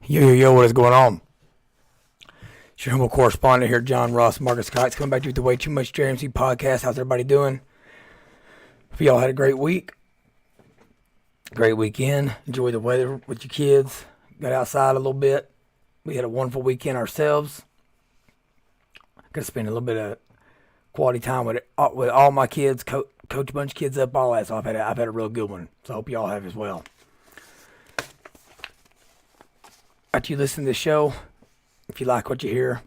Yo, what is going on? It's your humble correspondent here, John Ross Marcus Cox, coming back to you with the Way Too Much JRMC podcast. How's everybody doing? Hope y'all had a great week, great weekend. Enjoy the weather with your kids. Got outside a little bit. We had a wonderful weekend ourselves. Got to spend a little bit of quality time with all my kids, coach a bunch of kids up, all that. So I've had a real good one. So I hope y'all have as well. After you listen to this show, if you like what you hear,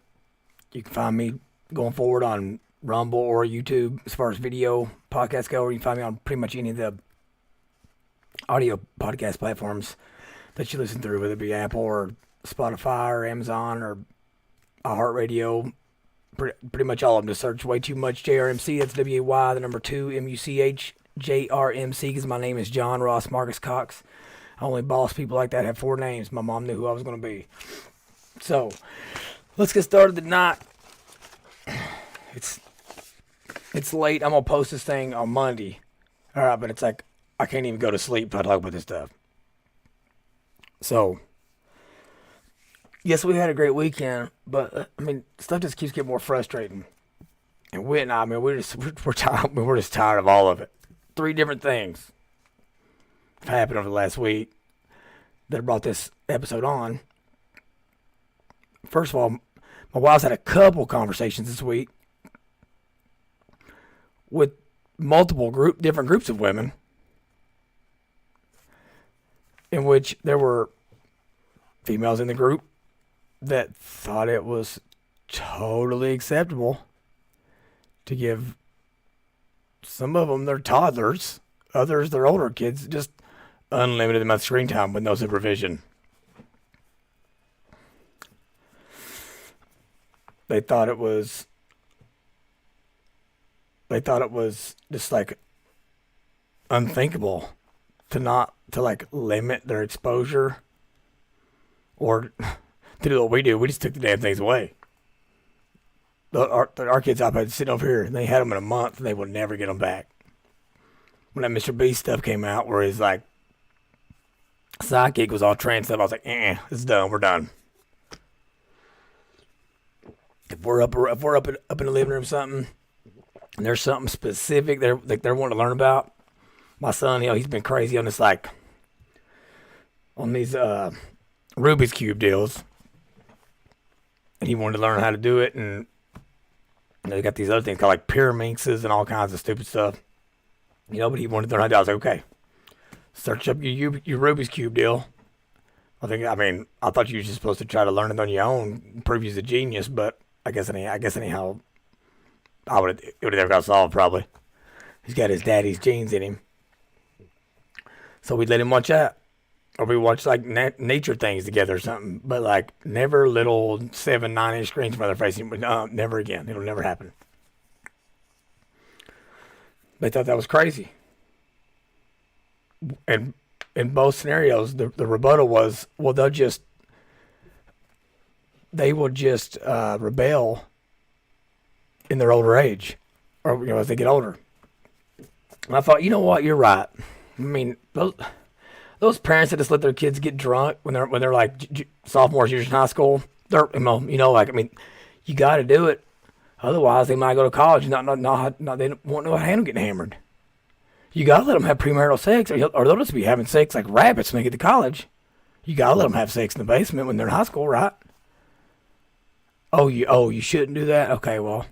you can find me going forward on Rumble or YouTube as far as video podcasts go, or you can find me on pretty much any of the audio podcast platforms that you listen through, whether it be Apple or Spotify or Amazon or iHeartRadio. Pretty much all of them. Just search Way Too Much JRMC. That's WAY, the number 2, MUCH, JRMC, because my name is John Ross Marcus Cox. I only boss people like that have 4 names. My mom knew who I was going to be. So, let's get started tonight. It's late. I'm going to post this thing on Monday. All right, but it's like I can't even go to sleep if I talk about this stuff. So, yes, we had a great weekend, but stuff just keeps getting more frustrating. And we're tired. We're just tired of all of it. 3 different things have happened over the last week that brought this episode on. First of all, my wife's had a couple conversations this week with multiple different groups of women, in which there were females in the group that thought it was totally acceptable to give some of them their toddlers, others their older kids, just unlimited amount of screen time with no supervision. They thought it was just like unthinkable to limit their exposure or to do what we do. We just took the damn things away. Our kids' iPads sitting over here, and they had them in a month, and they would never get them back. When that Mr. Beast stuff came out, where his sidekick was all trained stuff, I was like, it's done. We're done. If we're up in the living room, something, and there's something specific they're wanting to learn about. My son, he's been crazy on this on these Rubik's Cube deals, and he wanted to learn how to do it. And they got these other things called pyraminxes and all kinds of stupid stuff. But he wanted to learn how to do it. I was like, okay, search up your Rubik's Cube deal. I thought you were just supposed to try to learn it on your own, prove you're a genius, but I guess anyhow, it would have never got solved probably. He's got his daddy's genes in him. So we'd let him watch that. Or we watch nature things together or something. But never little 7-9 inch screens from their facing. Never again. It'll never happen. They thought that was crazy. And in both scenarios, the rebuttal was, well, they will just rebel in their older age, or as they get older. And I thought, you know what, you're right. Those parents that just let their kids get drunk when they're sophomores, juniors in high school, you got to do it. Otherwise, they might go to college and they won't know how to handle getting hammered. You got to let them have premarital sex, or they'll just be having sex like rabbits when they get to college. You got to let them have sex in the basement when they're in high school, right? Oh, you shouldn't do that? Okay, well,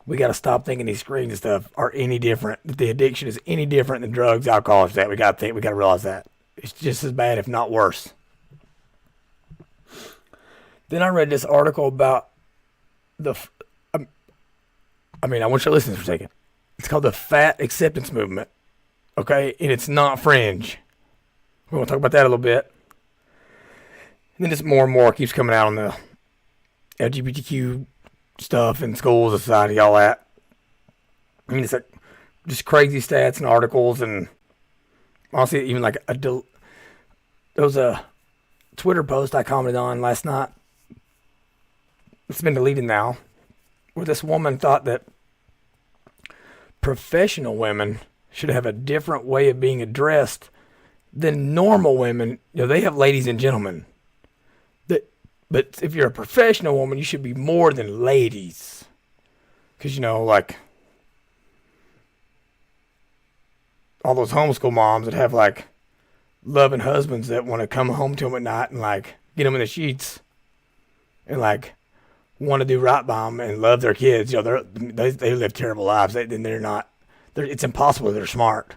we got to stop thinking these screens and stuff are any different. That the addiction is any different than drugs, alcohol, that we got to realize that. It's just as bad, if not worse. Then I read this article about I want you to listen for a second. It's called the Fat Acceptance Movement. Okay? And it's not fringe. We're going to talk about that a little bit. And then just more and more keeps coming out on the LGBTQ stuff in schools, society, all that. It's just crazy stats and articles, and honestly, even there was a Twitter post I commented on last night. It's been deleted now, where this woman thought that professional women should have a different way of being addressed than normal women. They have ladies and gentlemen. But if you're a professional woman, you should be more than ladies. Because, like, all those homeschool moms that have, like, loving husbands that want to come home to them at night and, like, get them in the sheets and, like, want to do right by them and love their kids. They live terrible lives. It's impossible they're smart.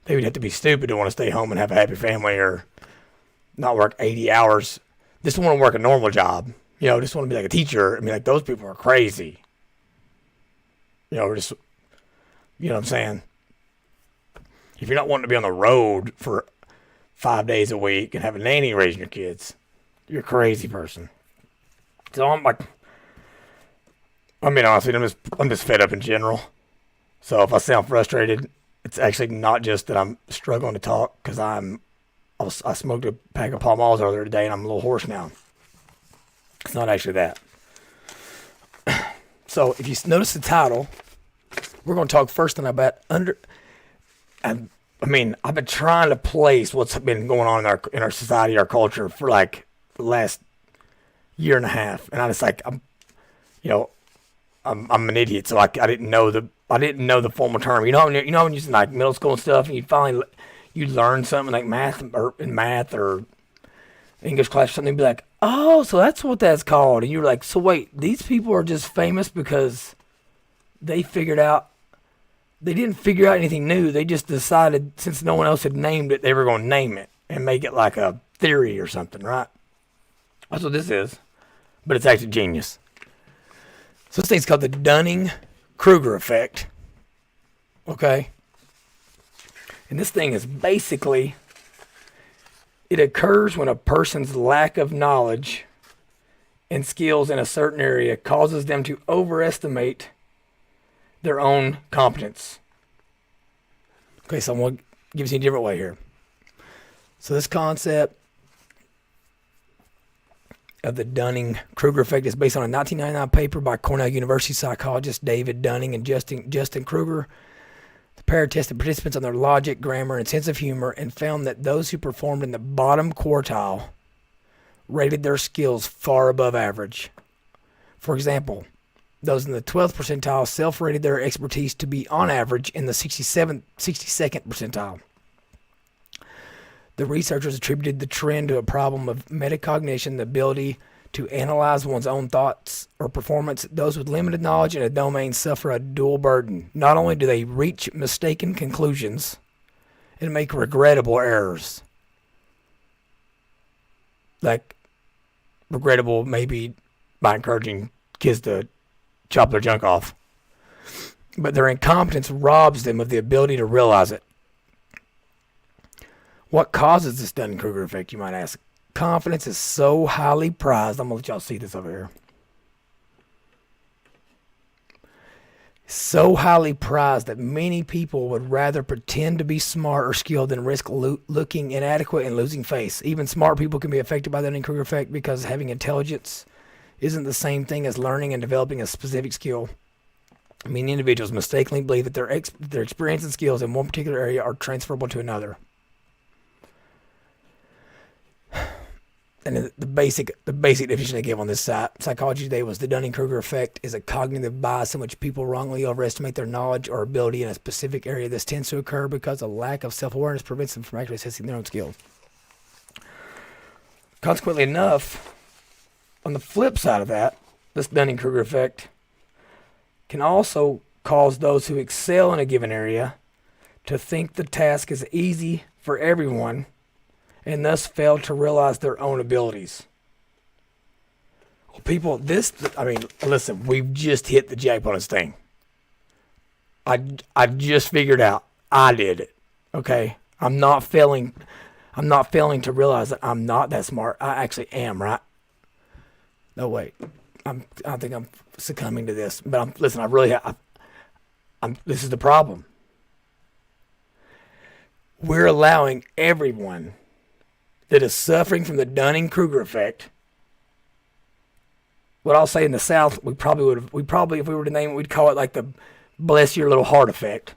They would have to be stupid to want to stay home and have a happy family or not work 80 hours. Just want to work a normal job. Just want to be like a teacher. I mean, like, those people are crazy. Just, you know what I'm saying? If you're not wanting to be on the road for 5 days a week and have a nanny raising your kids, you're a crazy person. So I'm like, I mean, honestly, I'm just fed up in general. So if I sound frustrated, it's actually not just that I'm struggling to talk, because I smoked a pack of Pall Malls earlier today and I'm a little hoarse now. It's not actually that. So if you notice the title, we're going to talk first about I mean, I've been trying to place what's been going on in our society, our culture, for like the last year and a half, and I was like, I'm an idiot, so I didn't know the formal term. When you're in like middle school and stuff, and you learn something like math or English class or something, and be like, oh, so that's what that's called, and you're like, so wait, these people are just famous because they didn't figure out anything new. They just decided, since no one else had named it, they were going to name it and make it like a theory or something, right? That's what this is. But it's actually genius. So this thing's called the Dunning-Kruger Effect. Okay? And this thing is basically, it occurs when a person's lack of knowledge and skills in a certain area causes them to overestimate their own competence. Okay, so I'm going to give you a different way here. So this concept of the Dunning-Kruger Effect is based on a 1999 paper by Cornell University psychologists David Dunning and Justin Kruger. The pair tested participants on their logic, grammar, and sense of humor and found that those who performed in the bottom quartile rated their skills far above average. For example, those in the 12th percentile self-rated their expertise to be on average in the 62nd percentile. The researchers attributed the trend to a problem of metacognition, the ability to analyze one's own thoughts or performance. Those with limited knowledge in a domain suffer a dual burden. Not only do they reach mistaken conclusions and make regrettable errors, like regrettable maybe by encouraging kids to chop their junk off, but their incompetence robs them of the ability to realize it. What causes this Dunning-Kruger effect, you might ask? Confidence is so highly prized. I'm going to let y'all see this over here. So highly prized that many people would rather pretend to be smart or skilled than risk looking inadequate and losing face. Even smart people can be affected by the Dunning-Kruger effect because having intelligence isn't the same thing as learning and developing a specific skill. Many individuals mistakenly believe that their experience and skills in one particular area are transferable to another. And the basic definition they gave on this site, Psychology Today, was the Dunning-Kruger effect is a cognitive bias in which people wrongly overestimate their knowledge or ability in a specific area. This tends to occur because a lack of self-awareness prevents them from actually assessing their own skills. Consequently enough, on the flip side of that, this Dunning-Kruger effect can also cause those who excel in a given area to think the task is easy for everyone and thus fail to realize their own abilities. Well, people, listen, we've just hit the jackpot on this thing. I just figured out I did it. Okay? I'm not failing to realize that I'm not that smart. I actually am, right? No, wait. I think I'm succumbing to this. But this is the problem. We're allowing everyone that is suffering from the Dunning-Kruger effect. What I'll say in the South, we probably, if we were to name it, we'd call it like the bless your little heart effect.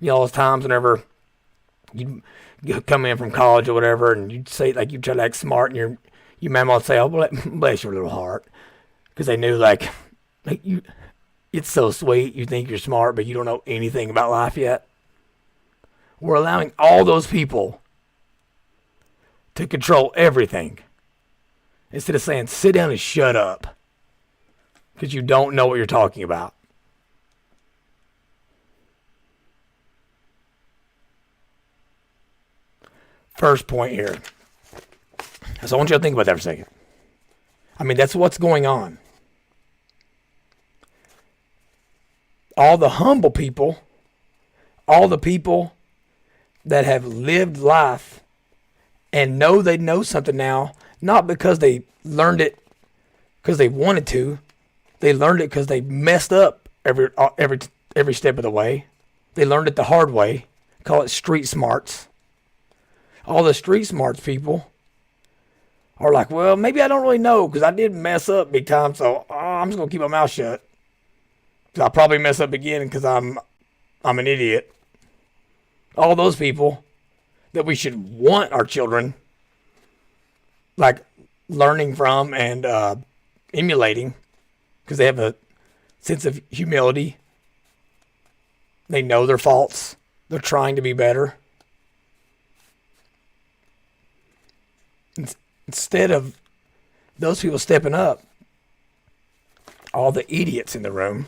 All those times whenever you come in from college or whatever, and you say like you try to act smart, and your mama would say, "Oh, bless your little heart," because they knew like you. It's so sweet. You think you're smart, but you don't know anything about life yet. We're allowing all those people to control everything instead of saying, "Sit down and shut up," because you don't know what you're talking about. First point here. So I want you to think about that for a second. I mean, that's what's going on. All the humble people, all the people that have lived life and know they know something now, not because they learned it because they wanted to. They learned it because they messed up every step of the way. They learned it the hard way. Call it street smarts. All the street smarts people are like, well, maybe I don't really know because I did mess up big time, so I'm just going to keep my mouth shut. I'll probably mess up again because I'm an idiot. All those people that we should want our children like learning from and emulating because they have a sense of humility. They know their faults. They're trying to be better. Instead of those people stepping up, all the idiots in the room,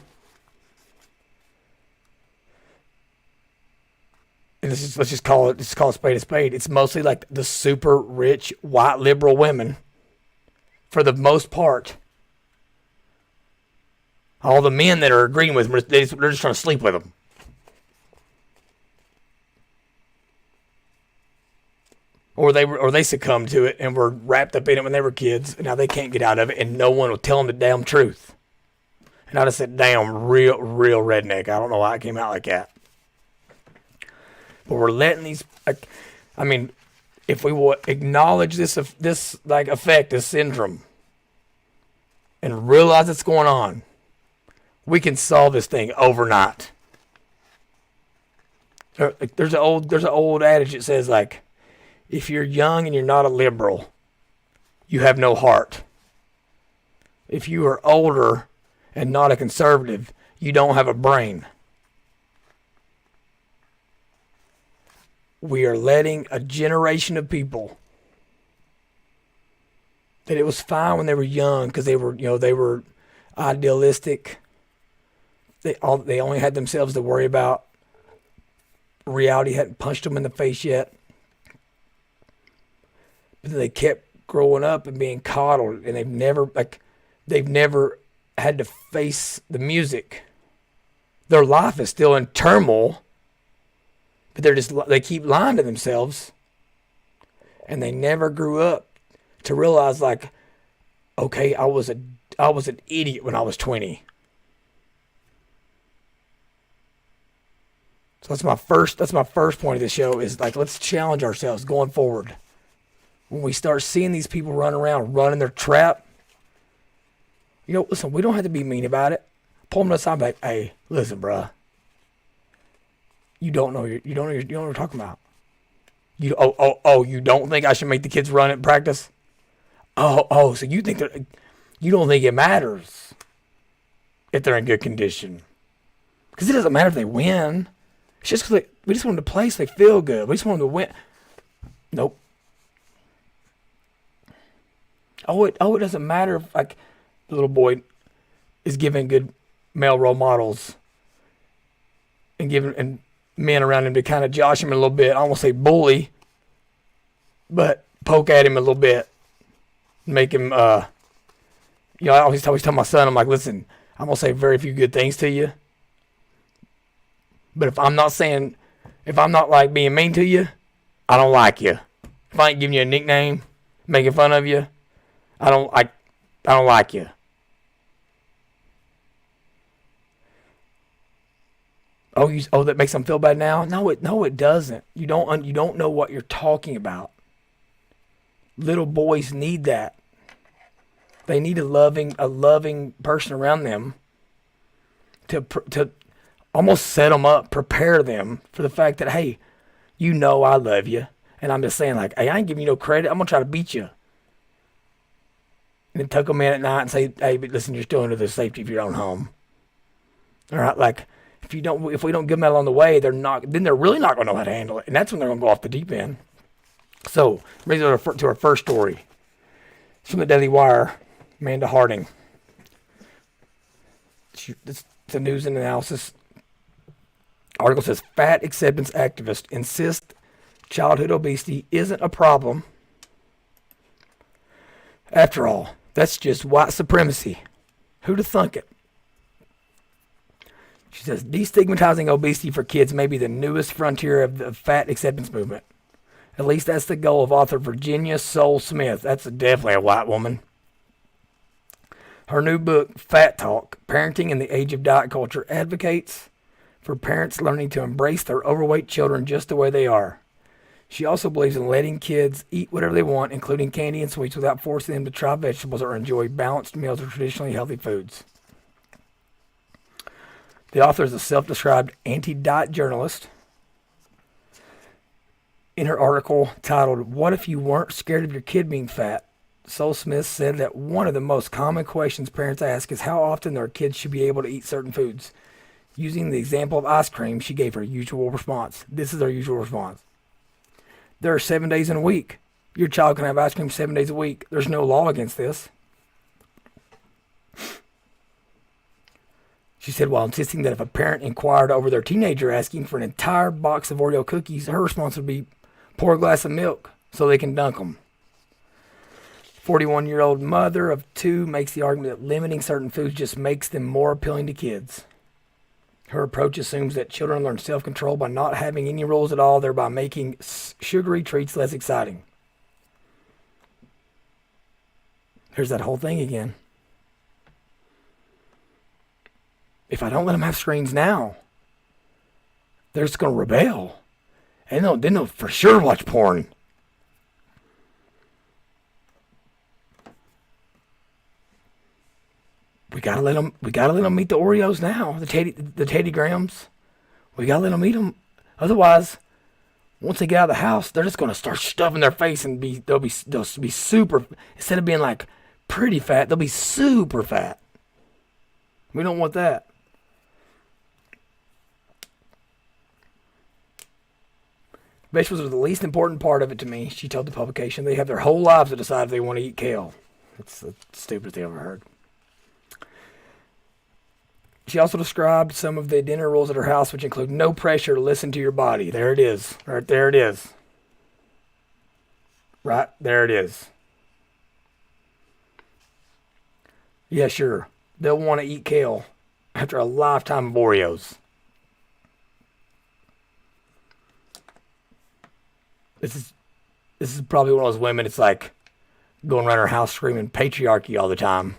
and let's just call it spade a spade. It's mostly like the super rich white liberal women, for the most part. All the men that are agreeing with them, they're just trying to sleep with them. Or they succumbed to it and were wrapped up in it when they were kids, and now they can't get out of it, and no one will tell them the damn truth. And I just said, damn, real redneck. I don't know why it came out like that. But we're letting these, I mean, if we will acknowledge this like effect, this syndrome, and realize what's going on, we can solve this thing overnight. There's an old adage that says like, if you're young and you're not a liberal, you have no heart. If you are older and not a conservative, you don't have a brain. We are letting a generation of people that it was fine when they were young because they were idealistic. They only had themselves to worry about. Reality hadn't punched them in the face yet. But they kept growing up and being coddled, and they've never had to face the music. Their life is still in turmoil, but they keep lying to themselves, and they never grew up to realize like, okay, I was an idiot when I was 20. So that's my first point of the show is like, let's challenge ourselves going forward. When we start seeing these people run around, running their trap, listen, we don't have to be mean about it. Pull them aside, like, hey, listen, bruh. You don't know what you're talking about. You don't think I should make the kids run at practice? So you don't think it matters if they're in good condition? Because it doesn't matter if they win. It's just because we just want them to play so they feel good. We just want them to win. Nope. It doesn't matter if like the little boy is given good male role models and men around him to kind of josh him a little bit. I don't want to say bully, but poke at him a little bit, make him. I always tell my son, I'm like, listen, I'm gonna say very few good things to you, but if I'm not like being mean to you, I don't like you. If I ain't giving you a nickname, making fun of you, I don't like you. That makes them feel bad now? No, it doesn't. You don't know what you're talking about. Little boys need that. They need a loving person around them to almost set them up, prepare them for the fact that, hey, I love you. And I'm just saying, like, hey, I ain't giving you no credit. I'm going to try to beat you. And then tuck them in at night and say, hey, but listen, you're still under the safety of your own home. All right, like, if we don't give them that along the way, then they're really not going to know how to handle it. And that's when they're going to go off the deep end. So, brings us to our first story. It's from the Daily Wire, Amanda Harding. It's a news and analysis article. Says fat acceptance activists insist childhood obesity isn't a problem. After all, that's just white supremacy. Who'd have thunk it? She says destigmatizing obesity for kids may be the newest frontier of the fat acceptance movement. At least that's the goal of author Virginia Soul Smith. That's definitely a white woman. Her new book, Fat Talk, Parenting in the Age of Diet Culture, advocates for parents learning to embrace their overweight children just the way they are. She also believes in letting kids eat whatever they want, including candy and sweets, without forcing them to try vegetables or enjoy balanced meals or traditionally healthy foods. The author is a self-described anti-diet journalist. In her article titled, What If You Weren't Scared of Your Kid Being Fat? Soul Smith said that one of the most common questions parents ask is how often their kids should be able to eat certain foods. Using the example of ice cream, she gave her usual response. This is her usual response. There are 7 days in a week. Your child can have ice cream 7 days a week. There's no law against this. She said while insisting that if a parent inquired over their teenager asking for an entire box of Oreo cookies, her response would be, pour a glass of milk so they can dunk them. 41-year-old mother of two makes the argument that limiting certain foods just makes them more appealing to kids. Her approach assumes that children learn self-control by not having any rules at all, thereby making sugary treats less exciting. Here's that whole thing again. If I don't let them have screens now, they're just going to rebel. And they'll for sure watch porn. We gotta let them eat the Oreos now. The Teddy Grahams. We gotta let them eat them. Otherwise, once they get out of the house, they're just gonna start stuffing their face and they'll be super. Instead of being like pretty fat, they'll be super fat. We don't want that. Vegetables are the least important part of it to me, she told the publication. They have their whole lives to decide if they want to eat kale. That's the stupidest thing I've ever heard. She also described some of the dinner rules at her house, which include no pressure to listen to your body. There it is. Right there it is. Right there it is. Yeah, sure. They'll want to eat kale after a lifetime of Oreos. This is probably one of those women, it's like going around her house screaming patriarchy all the time.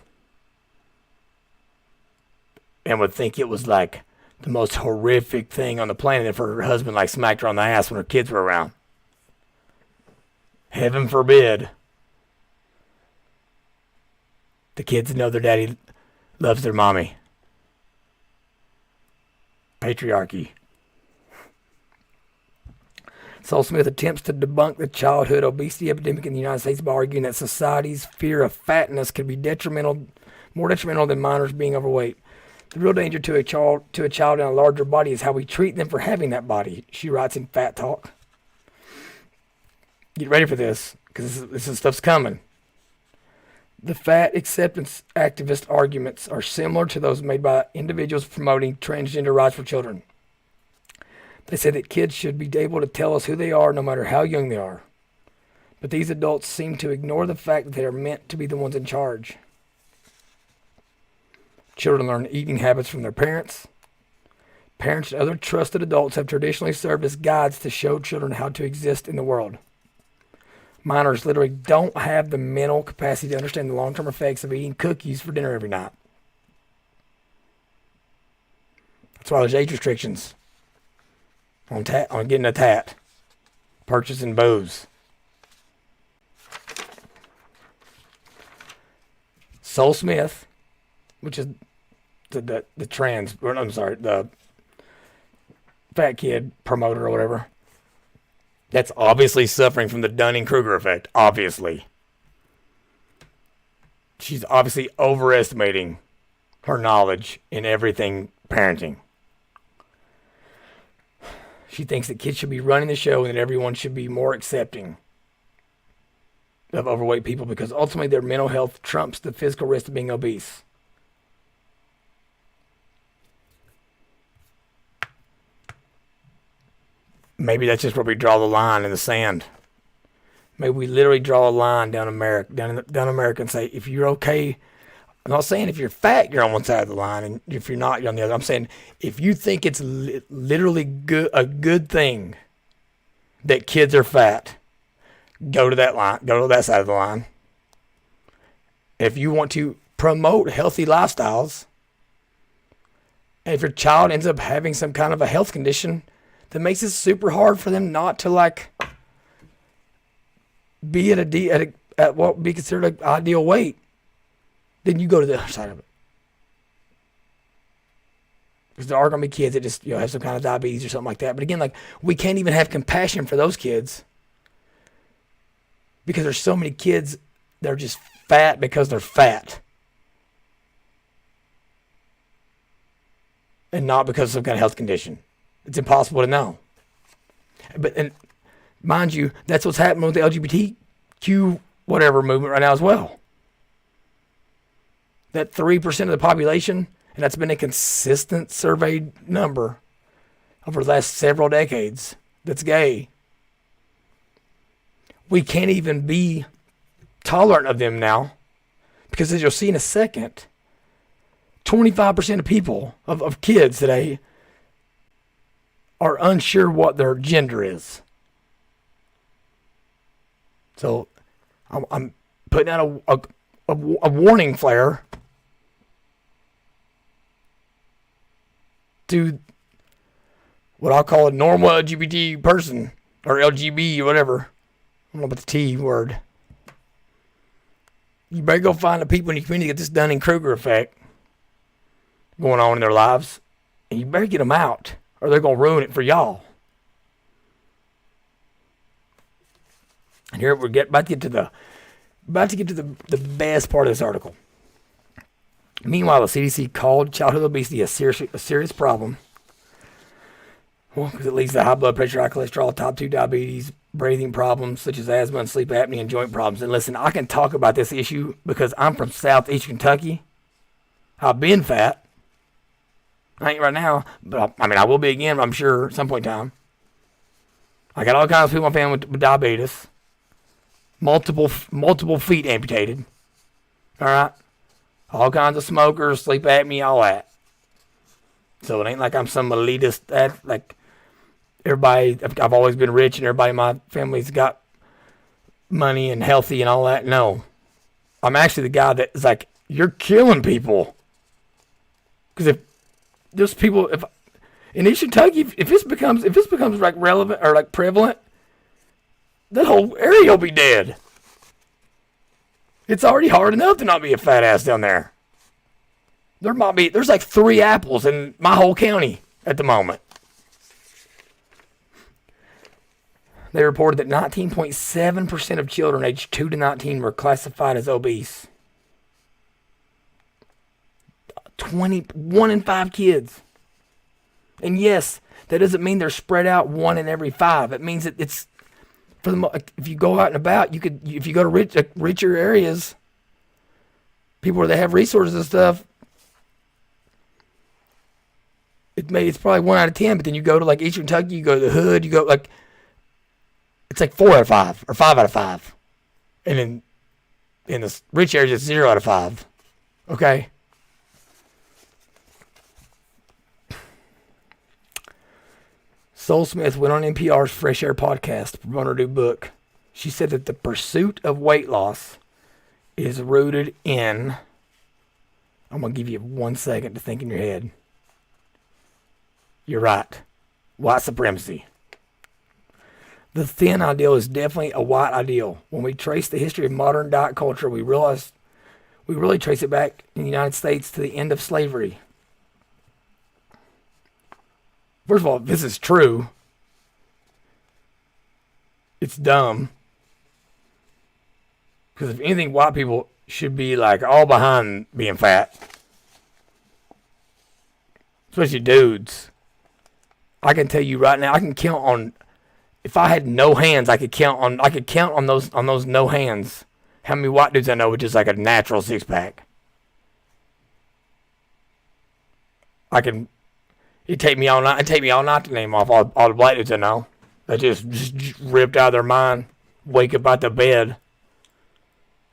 And would think it was like the most horrific thing on the planet if her husband like smacked her on the ass when her kids were around. Heaven forbid. The kids know their daddy loves their mommy. Patriarchy. Soul Smith attempts to debunk the childhood obesity epidemic in the United States by arguing that society's fear of fatness could be more detrimental than minors being overweight. The real danger to a child in a larger body is how we treat them for having that body, she writes in Fat Talk. Get ready for this, because this stuff's coming. The fat acceptance activist arguments are similar to those made by individuals promoting transgender rights for children. They say that kids should be able to tell us who they are no matter how young they are. But these adults seem to ignore the fact that they are meant to be the ones in charge. Children learn eating habits from their parents. Parents and other trusted adults have traditionally served as guides to show children how to exist in the world. Minors literally don't have the mental capacity to understand the long-term effects of eating cookies for dinner every night. That's why there's age restrictions on getting a tat, purchasing booze. Soul Smith, which is the fat kid promoter or whatever, That's obviously suffering from the Dunning-Kruger Effect. Obviously. She's obviously overestimating her knowledge in everything parenting. She thinks that kids should be running the show and that everyone should be more accepting of overweight people because ultimately their mental health trumps the physical risk of being obese. Maybe that's just where we draw the line in the sand. Maybe we literally draw a line down America and say, if you're okay, I'm not saying if you're fat, you're on one side of the line, and if you're not, you're on the other. I'm saying if you think it's literally a good thing that kids are fat, go to that line, go to that side of the line. If you want to promote healthy lifestyles, and if your child ends up having some kind of a health condition that makes it super hard for them not to like be at what would be considered an ideal weight, then you go to the other side of it. Because there are going to be kids that just have some kind of diabetes or something like that. But again, like we can't even have compassion for those kids because there's so many kids that are just fat because they're fat. And not because of some kind of health condition. It's impossible to know. And mind you, that's what's happening with the LGBTQ whatever movement right now as well. That 3% of the population, and that's been a consistent surveyed number over the last several decades, that's gay. We can't even be tolerant of them now because as you'll see in a second, 25% of people, of kids today, are unsure what their gender is. So I'm putting out a warning flare to what I'll call a normal LGBT person, or LGB or whatever. I don't know about the T word. You better go find the people in your community that get this Dunning-Kruger effect going on in their lives, and you better get them out, or they're going to ruin it for y'all. And here we're about to get to the best part of this article. Meanwhile, the CDC called childhood obesity a serious problem. Well, because it leads to high blood pressure, high cholesterol, type 2 diabetes, breathing problems such as asthma and sleep apnea and joint problems. And listen, I can talk about this issue because I'm from southeast Kentucky. I've been fat. I ain't right now, but I will be again, I'm sure, at some point in time. I got all kinds of people in my family with diabetes. Multiple feet amputated. All right? All kinds of smokers, sleep apnea, all that. So it ain't like I'm some elitist, like everybody, I've always been rich and everybody in my family's got money and healthy and all that. No. I'm actually the guy that is like, you're killing people. Because if there's people, if in East Kentucky, if this becomes like relevant or like prevalent, that whole area will be dead. It's already hard enough to not be a fat ass down there. There's like 3 apples in my whole county at the moment. They reported that 19.7% of children aged 2 to 19 were classified as obese. 1 in 5 kids. And yes, that doesn't mean they're spread out 1 in every 5. It means that it's, if you go out and about, if you go to richer areas, people where they have resources and stuff, it's probably 1 out of 10. But then you go to like Eastern Kentucky, you go to the hood, you go like, it's like 4 out of 5 or 5 out of 5, and then in the rich areas it's 0 out of 5. Okay. Sol Smith went on NPR's Fresh Air podcast to promote her new book. She said that the pursuit of weight loss is rooted in, I'm going to give you 1 second to think in your head. You're right. White supremacy. The thin ideal is definitely a white ideal. When we trace the history of modern diet culture, we realize we really trace it back in the United States to the end of slavery. First of all, if this is true, it's dumb. Because if anything, white people should be like all behind being fat. Especially dudes. I can tell you right now, I can count on, if I had no hands, I could count on those no hands how many white dudes I know with just like a natural six pack. It'd take me all night to name off all the black dudes I know. That just ripped out of their mind, wake up out the bed,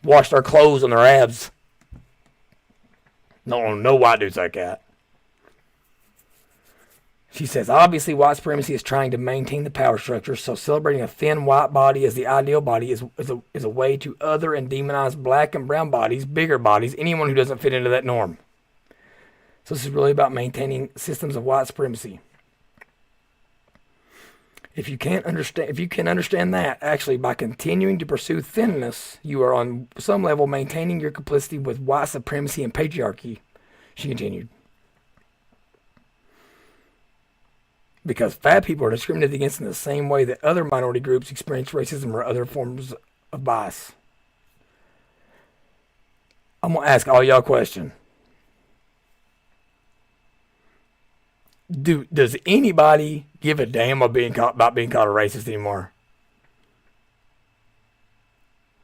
wash their clothes on their abs. No white dudes like that. She says, obviously white supremacy is trying to maintain the power structure, so celebrating a thin white body as the ideal body is a way to other and demonize black and brown bodies, bigger bodies, anyone who doesn't fit into that norm. So this is really about maintaining systems of white supremacy. If you can understand that, actually, by continuing to pursue thinness, you are on some level maintaining your complicity with white supremacy and patriarchy, she continued. Because fat people are discriminated against in the same way that other minority groups experience racism or other forms of bias. I'm going to ask all y'all a question. Does anybody give a damn about being called a racist anymore?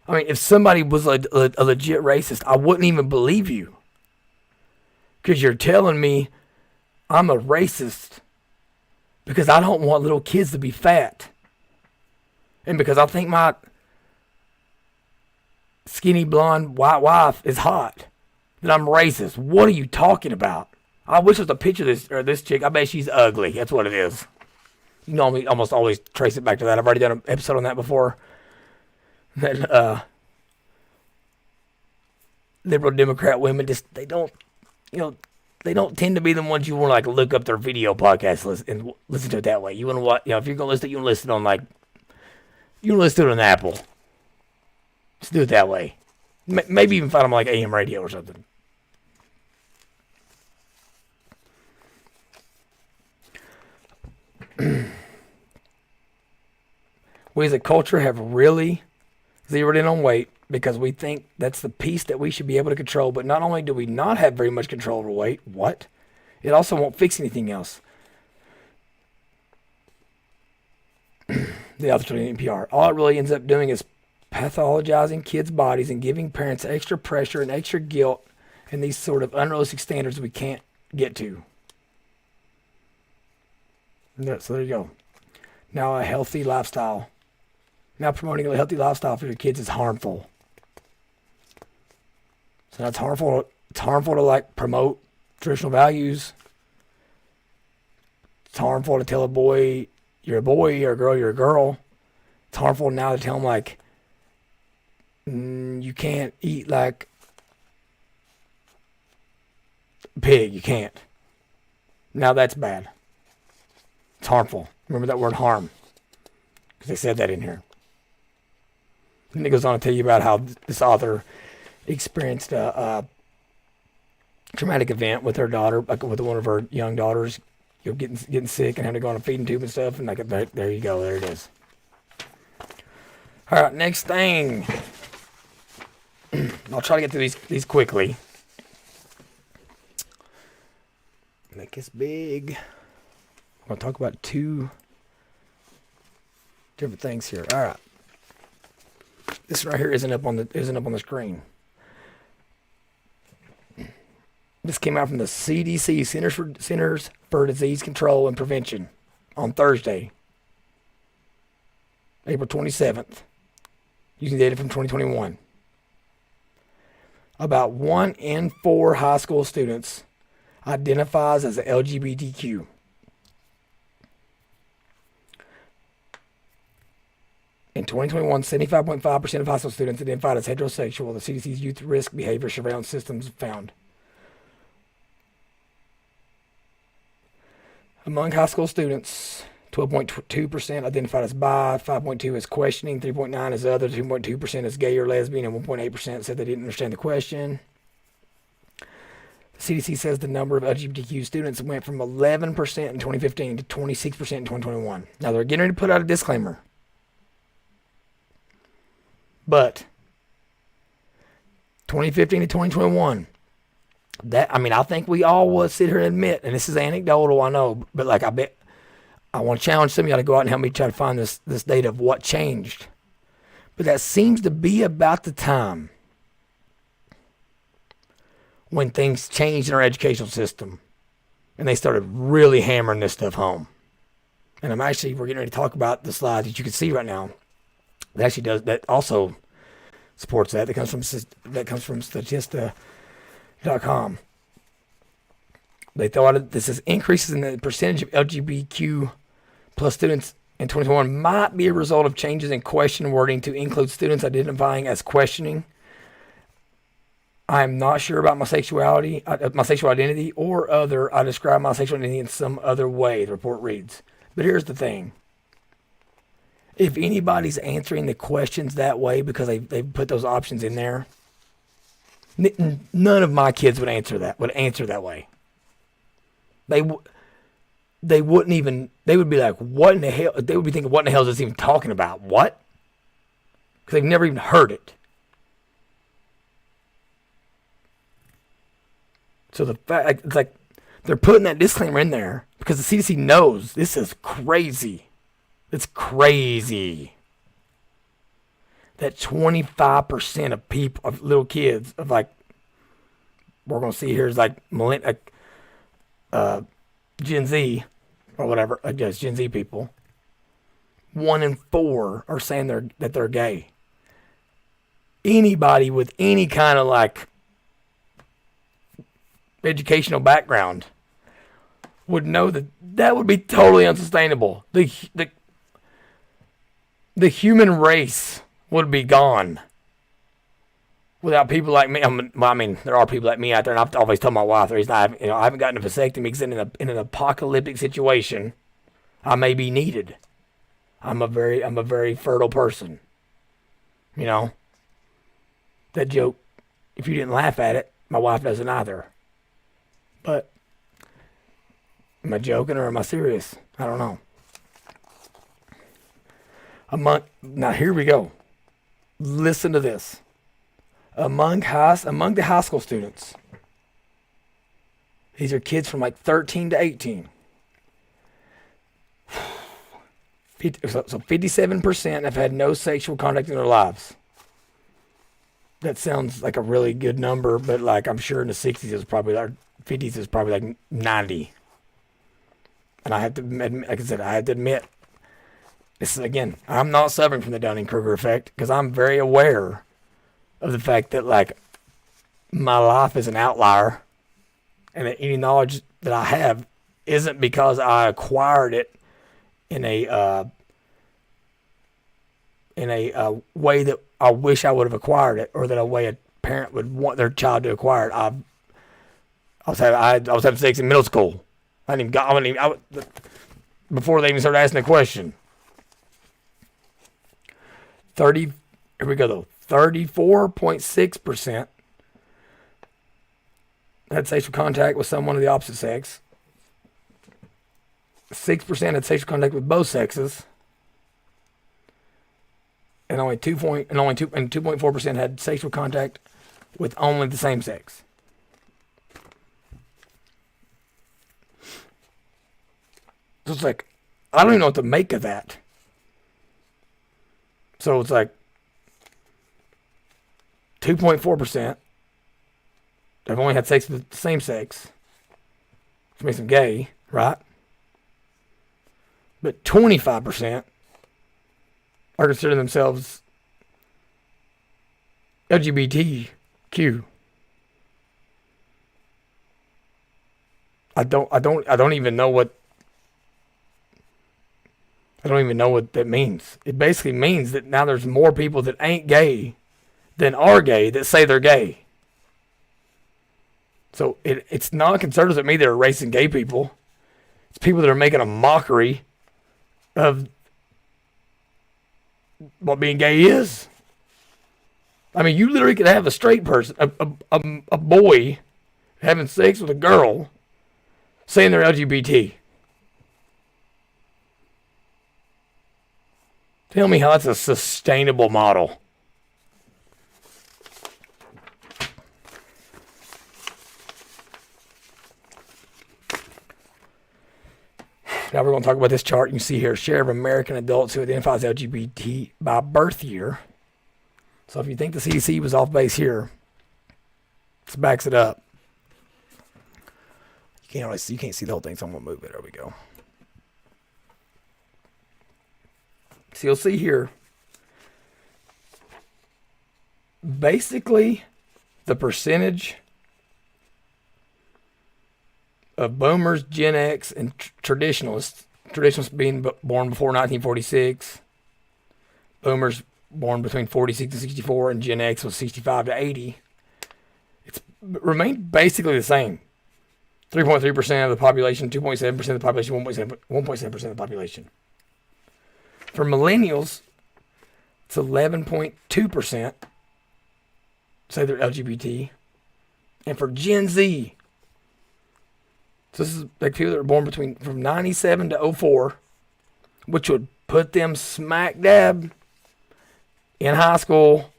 I mean, if somebody was a legit racist, I wouldn't even believe you. Because you're telling me I'm a racist because I don't want little kids to be fat. And because I think my skinny blonde white wife is hot, that I'm racist. What are you talking about? I wish there was a picture of this chick. I bet she's ugly. That's what it is. You know me, almost always trace it back to that. I've already done an episode on that before. That liberal Democrat women they don't tend to be the ones you want to like look up their video podcast and listen to it that way. You want to watch, if you're gonna listen, you want to listen on you want to listen to it on Apple. Just do it that way. Maybe even find them like AM radio or something. We as a culture have really zeroed in on weight because we think that's the piece that we should be able to control. But not only do we not have very much control over weight, it also won't fix anything else. The author told NPR, all it really ends up doing is pathologizing kids' bodies and giving parents extra pressure and extra guilt and these sort of unrealistic standards we can't get to. So there you go. Now a healthy lifestyle. Now promoting a healthy lifestyle for your kids is harmful. So that's harmful. It's harmful to like promote traditional values. It's harmful to tell a boy you're a boy or a girl you're a girl. It's harmful now to tell them like you can't eat like a pig. You can't. Now that's bad. It's harmful. Remember that word harm. Because they said that in here. And it goes on to tell you about how this author experienced a traumatic event with her daughter, like with one of her young daughters, getting sick and having to go on a feeding tube and stuff. And like, there you go. There it is. All right, next thing. I'll try to get through these quickly. Make this big. I'm going to talk about two different things here. All right. This right here isn't up on the screen. This came out from the CDC, Centers for Disease Control and Prevention, on Thursday, April 27th, using data from 2021. About 1 in 4 high school students identifies as LGBTQ. In 2021, 75.5% of high school students identified as heterosexual. The CDC's Youth Risk Behavior Surveillance Systems found. Among high school students, 12.2% identified as bi, 5.2% as questioning, 3.9% as other, 2.2% as gay or lesbian, and 1.8% said they didn't understand the question. The CDC says the number of LGBTQ students went from 11% in 2015 to 26% in 2021. Now they're getting ready to put out a disclaimer. But 2015 to 2021, I think we all would sit here and admit, and this is anecdotal, I know, but like I want to challenge some of y'all to go out and help me try to find this data of what changed. But that seems to be about the time when things changed in our educational system and they started really hammering this stuff home. And we're getting ready to talk about the slide that you can see right now. That also supports that. That comes from Statista.com. They thought this is increases in the percentage of LGBTQ plus students in 2021 might be a result of changes in question wording to include students identifying as questioning. I am not sure about my sexual identity, or other. I describe my sexual identity in some other way, the report reads. But here's the thing. If anybody's answering the questions that way because they put those options in there, none of my kids would answer that way. They wouldn't even, they would be like, what in the hell? They would be thinking, what in the hell is this even talking about? What? Because they've never even heard it. So the fact, it's like they're putting that disclaimer in there because the CDC knows this is crazy. It's crazy that 25% of people, of little kids, of like, we're going to see here is like Gen Z or whatever, I guess Gen Z people, 1 in 4 are saying that they're gay. Anybody with any kind of like educational background would know that would be totally unsustainable. The human race would be gone without people like me. There are people like me out there, and I've always told my wife the reason I haven't gotten a vasectomy because in an apocalyptic situation, I may be needed. I'm a very fertile person. You know, that joke. If you didn't laugh at it, my wife doesn't either. But am I joking or am I serious? I don't know. Now here we go. Listen to this. Among the high school students, these are kids from like 13 to 18. So 57% have had no sexual contact in their lives. That sounds like a really good number, but like I'm sure in the 60s it was probably, or 50s is probably like 90. And I have to admit, like I said, this is, again, I'm not suffering from the Dunning-Kruger effect because I'm very aware of the fact that, like, my life is an outlier and that any knowledge that I have isn't because I acquired it in a way that I wish I would have acquired it, or that a way a parent would want their child to acquire it. I was having sex in middle school. Before they even started asking the question. 34.6% had sexual contact with someone of the opposite sex. 6% had sexual contact with both sexes. And 2.4% had sexual contact with only the same sex. So it's like, I don't even know what to make of that. So it's like 2.4% have only had sex with the same sex, which makes them gay, right? But 25% are considering themselves LGBTQ. I don't even know what that means. It basically means that now there's more people that ain't gay than are gay that say they're gay. So it's not conservatives at me that are erasing gay people. It's people that are making a mockery of what being gay is. I mean, you literally could have a straight person, a boy having sex with a girl saying they're LGBT. Tell me how that's a sustainable model. Now we're going to talk about this chart. You can see here, share of American adults who identify as LGBT by birth year. So if you think the CDC was off base here, this backs it up. You can't see the whole thing, so I'm going to move it. There we go. So you'll see here, basically, the percentage of boomers, Gen X, and traditionalists being born before 1946, boomers born between 46 and 64, and Gen X was 65 to 80, it's remained basically the same. 3.3% of the population, 2.7% of the population, 1.7% of the population. For millennials, it's 11.2% say they're LGBT. And for Gen Z, so this is like people that were born from 97 to 04, which would put them smack dab in high school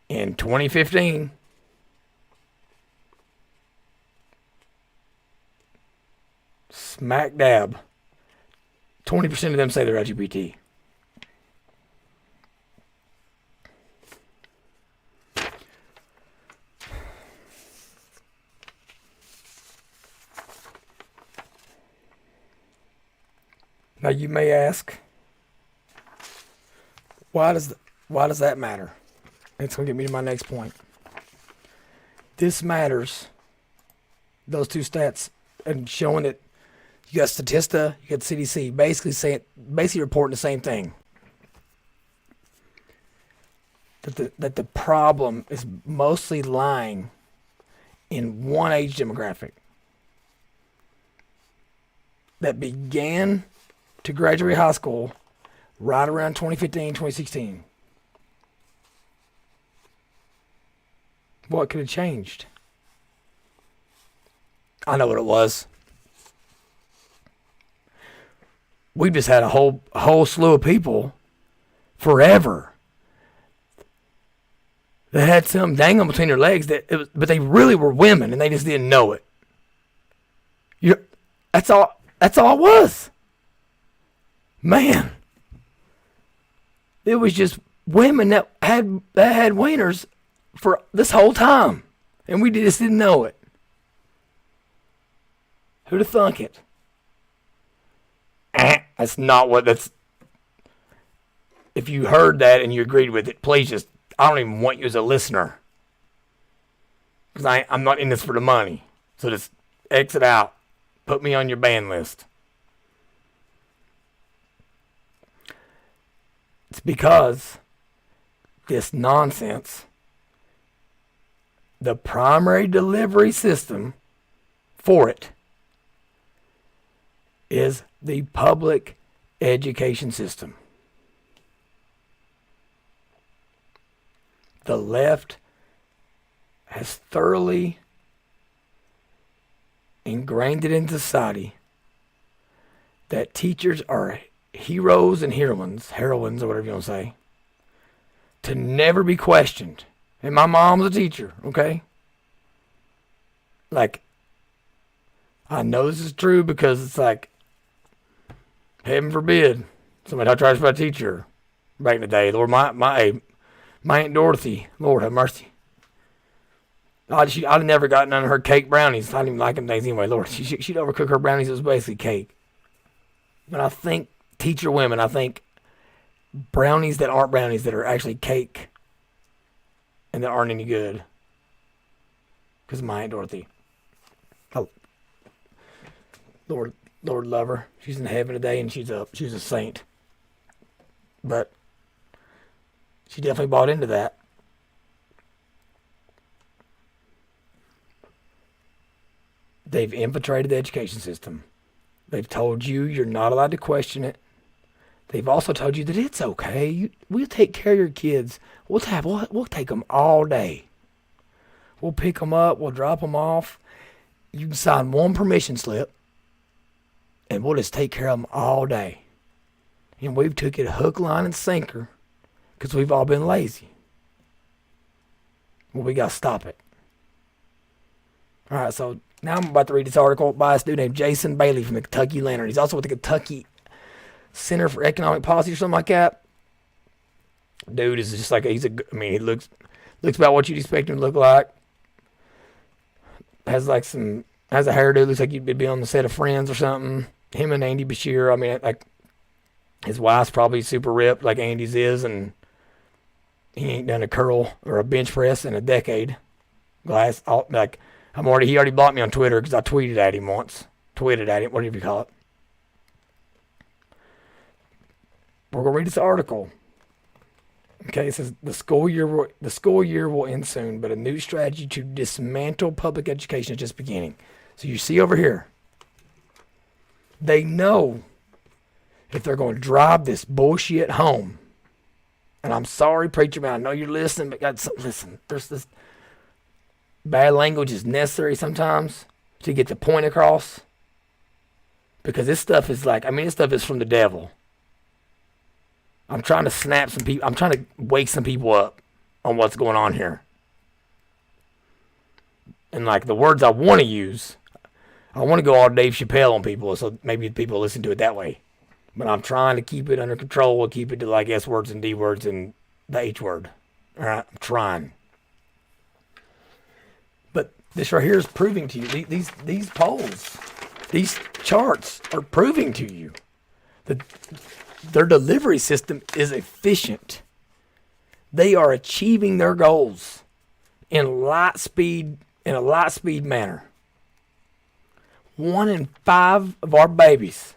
in 2015. Smack dab. 20% of them say they're LGBT. Now you may ask, why does that matter? It's going to get me to my next point. This matters, those two stats, and showing that you got Statista, you got CDC, basically reporting the same thing. That the problem is mostly lying in one age demographic that began to graduate high school right around 2015, 2016. What could have changed? I know what it was. We just had a whole slew of people forever that had something dangling between their legs but they really were women and they just didn't know it. That's all it was. Man, it was just women that had wieners for this whole time, and we just didn't know it. Who'd have thunk it? That's not what that's. If you heard that and you agreed with it, please just. I don't even want you as a listener, because I'm not in this for the money. So just exit out. Put me on your ban list. It's because this nonsense, the primary delivery system for it is the public education system. The left has thoroughly ingrained it in society that teachers are heroes and heroines, or whatever you want to say, to never be questioned. And my mom's a teacher, okay? Like, I know this is true because it's like, heaven forbid, somebody tries to be a teacher back in the day. Lord, my Aunt Dorothy, Lord have mercy. I'd never gotten none of her cake brownies. I didn't even like them things anyway. Lord, she'd overcook her brownies. It was basically cake. But I think teacher women, I think brownies that aren't brownies, that are actually cake and that aren't any good. Because of my Aunt Dorothy. Oh, Lord love her. She's in heaven today and she's a saint. But she definitely bought into that. They've infiltrated the education system. They've told you you're not allowed to question it. They've also told you that it's okay. We'll take care of your kids. We'll take them all day. We'll pick them up. We'll drop them off. You can sign one permission slip, and we'll just take care of them all day. And we've took it hook, line, and sinker because we've all been lazy. Well, we got to stop it. All right, so Now I'm about to read this article by this dude named Jason Bailey from the Kentucky Lantern. He's also with the Kentucky Center for Economic Policy or something like that. Dude is just like, he looks about what you'd expect him to look like. Has a hairdo, looks like you'd be on the set of Friends or something. Him and Andy Bashir, I mean, like, his wife's probably super ripped like Andy's is, and he ain't done a curl or a bench press in a decade. He already blocked me on Twitter because I tweeted at him once. Whatever you call it. We're going to read this article. Okay, it says the school year will end soon, but a new strategy to dismantle public education is just beginning. So you see over here, they know if they're going to drive this bullshit home. And I'm sorry, preacher man, I know you're listening, but listen, there's this bad language is necessary sometimes to get the point across. Because this stuff is this stuff is from the devil. I'm trying to snap some people. I'm trying to wake some people up on what's going on here. And like the words I want to use, I want to go all Dave Chappelle on people, so maybe people listen to it that way. But I'm trying to keep it under control and keep it to like S words and D words and the H word. All right, I'm trying. But this right here is proving to you, these polls, these charts are proving to you that their delivery system is efficient. They are achieving their goals in a light speed manner. 1 in 5 of our babies,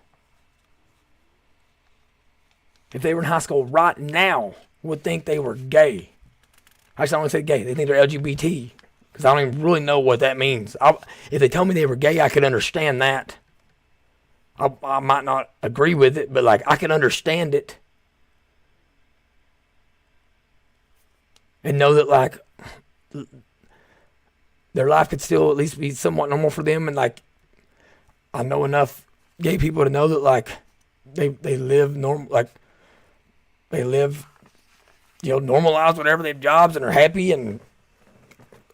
if they were in high school right now, would think they were gay. Actually, I don't want to say gay. They think they're LGBT. Because I don't even really know what that means. If they told me they were gay, I could understand that. I might not agree with it, but like I can understand it. And know that like their life could still at least be somewhat normal for them. And like I know enough gay people to know that like they live normal, like they live, normal lives, whatever. They have jobs and are happy and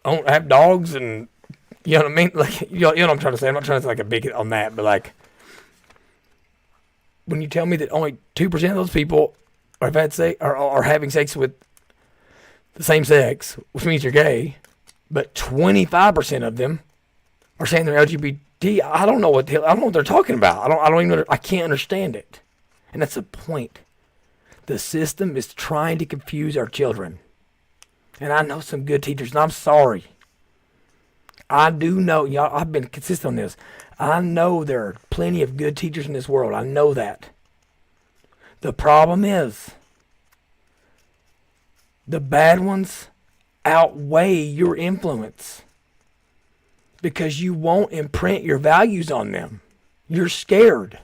don't have dogs and you know what I mean? Like you know what I'm trying to say. I'm not trying to say like a bigot on that, but like when you tell me that only 2% of those people are having sex with the same sex, which means you're gay, but 25% of them are saying they're LGBT, I don't know what they're talking about. I don't even know. I can't understand it. And that's the point. The system is trying to confuse our children. And I know some good teachers, and I'm sorry. I do know, y'all, I've been consistent on this. I know there are plenty of good teachers in this world. I know that. The problem is, the bad ones outweigh your influence because you won't imprint your values on them. You're scared.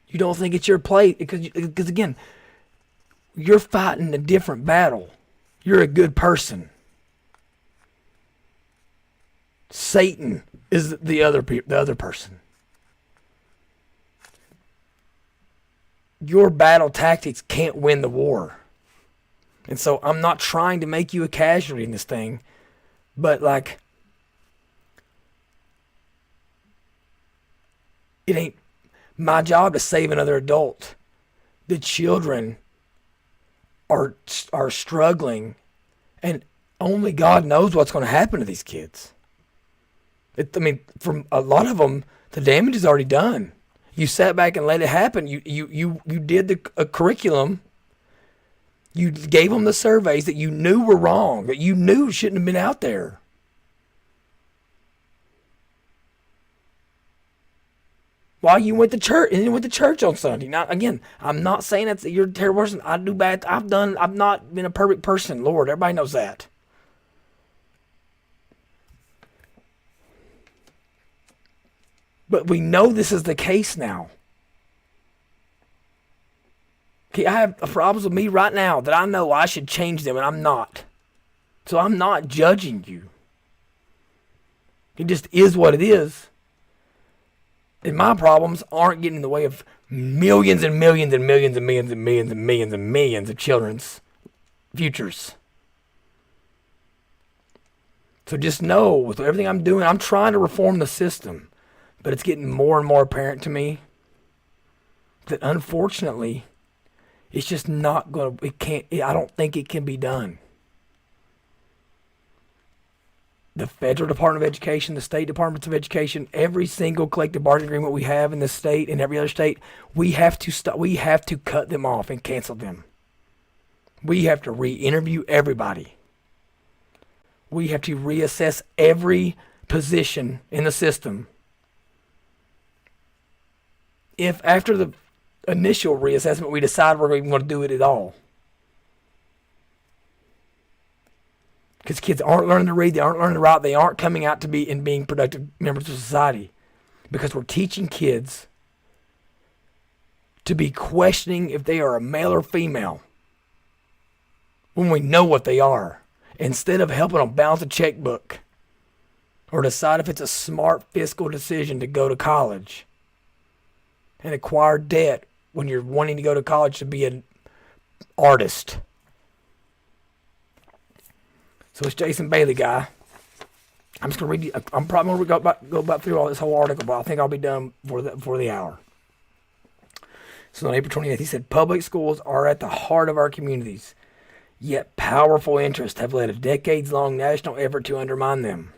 You don't think it's your place because again, you're fighting a different battle. You're a good person. Satan is the other person. Your battle tactics can't win the war. And so I'm not trying to make you a casualty in this thing, but like it ain't my job to save another adult. The children are struggling, and only God knows what's going to happen to these kids. From a lot of them, the damage is already done. You sat back and let it happen. You did a curriculum. You gave them the surveys that you knew were wrong, that you knew shouldn't have been out there. While you went to church, and you went to church on Sunday. Now, again, I'm not saying that you're a terrible person. I do bad. I've not been a perfect person. Lord, everybody knows that. But we know this is the case now. Okay, I have problems with me right now that I know I should change them, and I'm not. So I'm not judging you. It just is what it is. And my problems aren't getting in the way of millions and millions and millions and millions and millions and millions and millions of children's futures. So just know, with everything I'm doing, I'm trying to reform the system. But it's getting more and more apparent to me that unfortunately, it's just not going to, I don't think it can be done. The federal Department of Education, the state departments of education, every single collective bargaining agreement we have in this state and every other state, we have to cut them off and cancel them. We have to re-interview everybody. We have to reassess every position in the system. If after the initial reassessment we decide we're even going to do it at all. Because kids aren't learning to read, they aren't learning to write, they aren't coming out to be and being productive members of society. Because we're teaching kids to be questioning if they are a male or female when we know what they are, instead of helping them balance a checkbook or decide if it's a smart fiscal decision to go to college and acquire debt when you're wanting to go to college to be an artist. So it's Jason Bailey guy. I'm just going to read you. I'm probably going to go back through all this whole article, but I think I'll be done before the hour. So on April 28th, he said, public schools are at the heart of our communities, yet powerful interests have led a decades-long national effort to undermine them.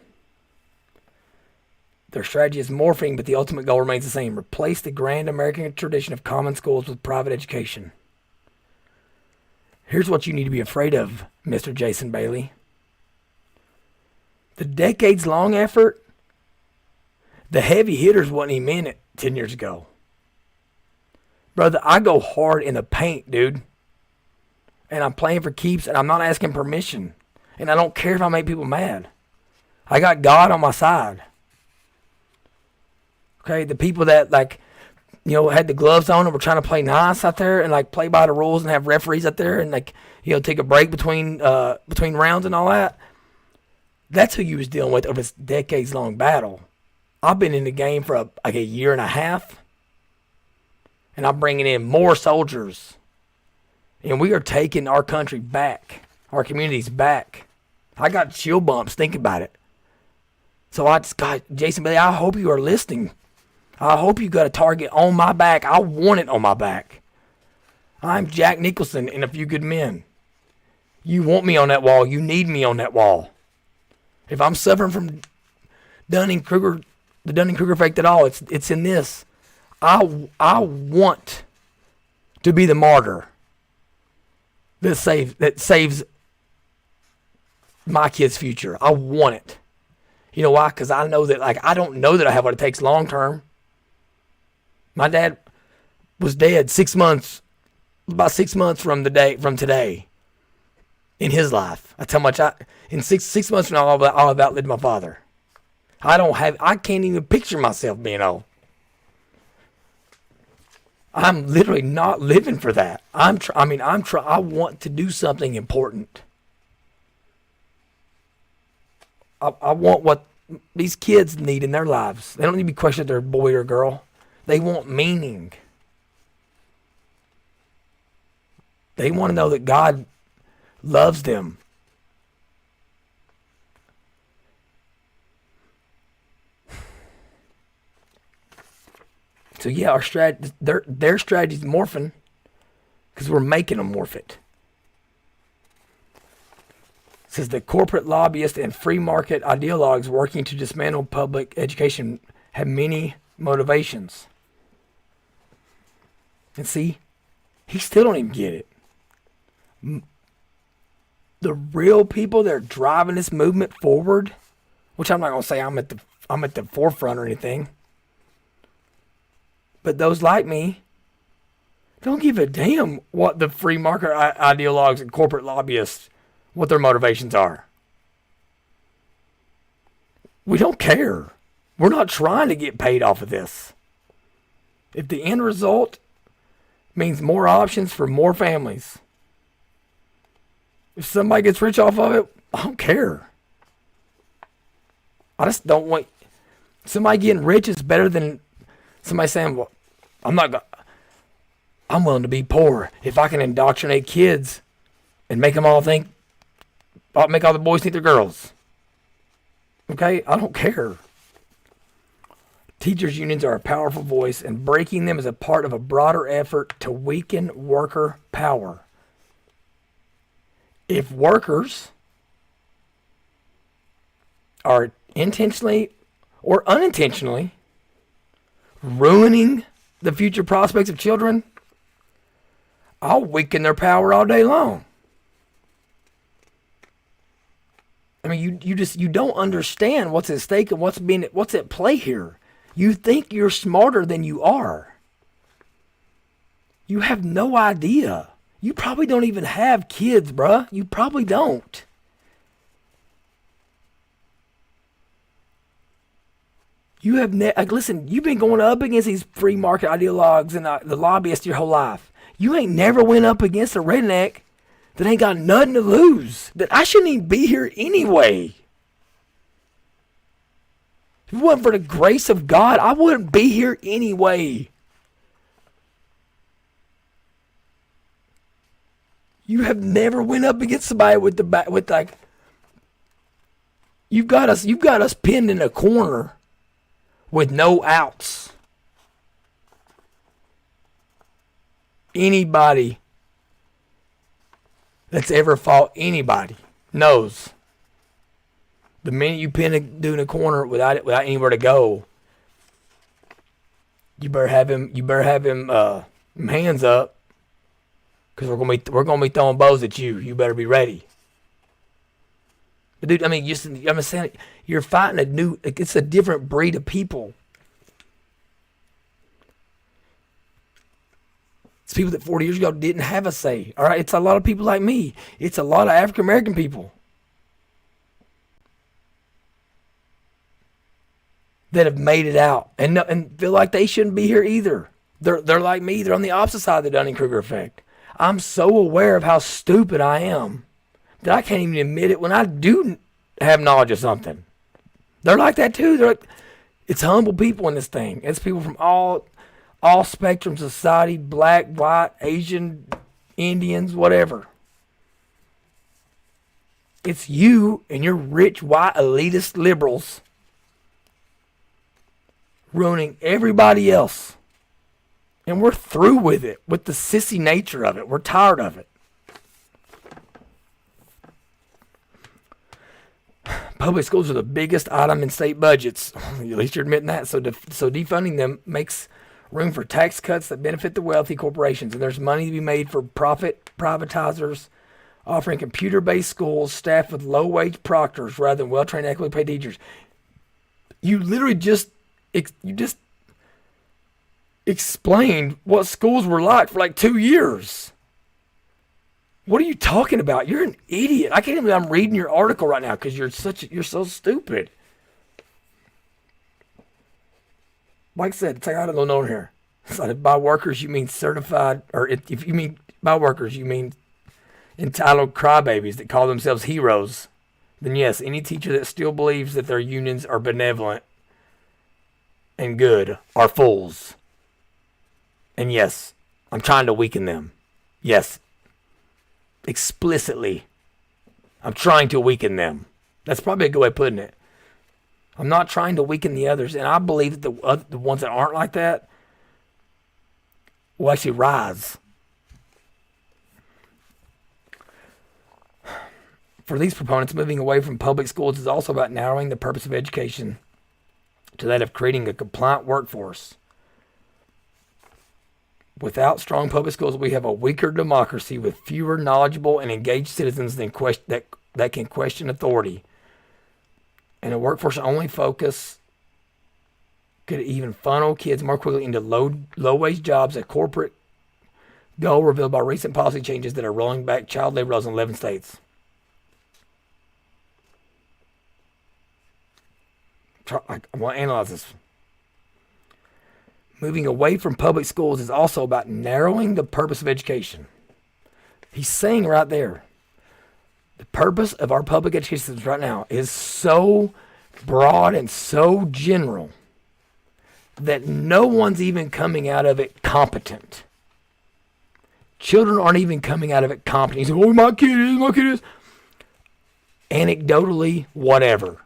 Their strategy is morphing, but the ultimate goal remains the same. Replace the grand American tradition of common schools with private education. Here's what you need to be afraid of, Mr. Jason Bailey. The decades-long effort, the heavy hitters wasn't even in it 10 years ago. Brother, I go hard in the paint, dude. And I'm playing for keeps, and I'm not asking permission. And I don't care if I make people mad. I got God on my side. Okay, the people that, like, you know, had the gloves on and were trying to play nice out there and, like, play by the rules and have referees out there and, like, you know, take a break between rounds and all that. That's who you was dealing with over this decades-long battle. I've been in the game for a year and a half, and I'm bringing in more soldiers. And we are taking our country back, our communities back. I got chill bumps thinking about it. So God, Jason Bailey, I hope you are listening. I hope you got a target on my back. I want it on my back. I'm Jack Nicholson in A Few Good Men. You want me on that wall. You need me on that wall. If I'm suffering from Dunning-Kruger, the Dunning-Kruger Effect at all, it's in this. I want to be the martyr that saves my kid's future. I want it. You know why? Because I know that, like, I don't know that I have what it takes long term. My dad was dead about 6 months from today in his life. That's how much in six months from now, I'll have outlived my father. I can't even picture myself being old. I'm literally not living for that. I want to do something important. I want what these kids need in their lives. They don't need to be questioned if they're a boy or a girl. They want meaning. They want to know that God loves them. So yeah, their strategy's morphing because we're making them morph it. It says the corporate lobbyists and free market ideologues working to dismantle public education have many motivations. And see, he still don't even get it. The real people that are driving this movement forward, which I'm not gonna say I'm at the forefront or anything, but those like me don't give a damn what the free market ideologues and corporate lobbyists, what their motivations are. We don't care. We're not trying to get paid off of this. If the end result means more options for more families, if somebody gets rich off of it, I don't care. I just don't want somebody getting rich is better than somebody saying, well, I'm willing to be poor if I can indoctrinate kids and make them all make all the boys think they're girls. Okay? I don't care. Teachers' unions are a powerful voice, and breaking them is a part of a broader effort to weaken worker power. If workers are intentionally or unintentionally ruining the future prospects of children, I'll weaken their power all day long. I mean, you don't understand what's at stake and what's at play here. You think you're smarter than you are. You have no idea. You probably don't even have kids, bruh. You probably don't. You have listen. You've been going up against these free market ideologues and the lobbyists your whole life. You ain't never went up against a redneck that ain't got nothing to lose. That I shouldn't even be here anyway. If it wasn't for the grace of God, I wouldn't be here anyway. You have never went up against somebody with like. You've got us pinned in a corner with no outs. Anybody that's ever fought anybody knows the minute you pin a dude in a corner without anywhere to go, you better have him hands up, because we're gonna be throwing bows at you. You better be ready. But dude, I mean, I'm saying you're fighting it's a different breed of people. It's people that 40 years ago didn't have a say. All right, it's a lot of people like me. It's a lot of African American people that have made it out and feel like they shouldn't be here either. They're like me. They're on the opposite side of the Dunning-Kruger Effect. I'm so aware of how stupid I am that I can't even admit it when I do have knowledge of something. They're like that too. They're like, it's humble people in this thing. It's people from all spectrums of society, black, white, Asian, Indians, whatever. It's you and your rich, white, elitist liberals ruining everybody else. And we're through with it, with the sissy nature of it. We're tired of it. Public schools are the biggest item in state budgets. At least you're admitting that. So defunding them makes room for tax cuts that benefit the wealthy corporations. And there's money to be made for profit privatizers offering computer-based schools staffed with low-wage proctors rather than well-trained, equitably paid teachers. You literally just explained what schools were like for like 2 years. What are you talking about? You're an idiot. I can't even believe I'm reading your article right now because you're so stupid. Like I said, it's like I don't know here. It's like if by workers you mean certified, or if you mean by workers you mean entitled crybabies that call themselves heroes, then yes, any teacher that still believes that their unions are benevolent and good are fools. And yes, I'm trying to weaken them. Yes, explicitly, I'm trying to weaken them. That's probably a good way of putting it. I'm not trying to weaken the others, and I believe that the ones that aren't like that will actually rise. For these proponents, moving away from public schools is also about narrowing the purpose of education to that of creating a compliant workforce. Without strong public schools, we have a weaker democracy with fewer knowledgeable and engaged citizens that can question authority. And a workforce-only focus could even funnel kids more quickly into low-wage jobs, a corporate goal revealed by recent policy changes that are rolling back child labor laws in 11 states. I want to analyze this. Moving away from public schools is also about narrowing the purpose of education. He's saying right there, the purpose of our public education systems right now is so broad and so general that no one's even coming out of it competent. Children aren't even coming out of it competent. He's like, oh, my kid is. Anecdotally, whatever.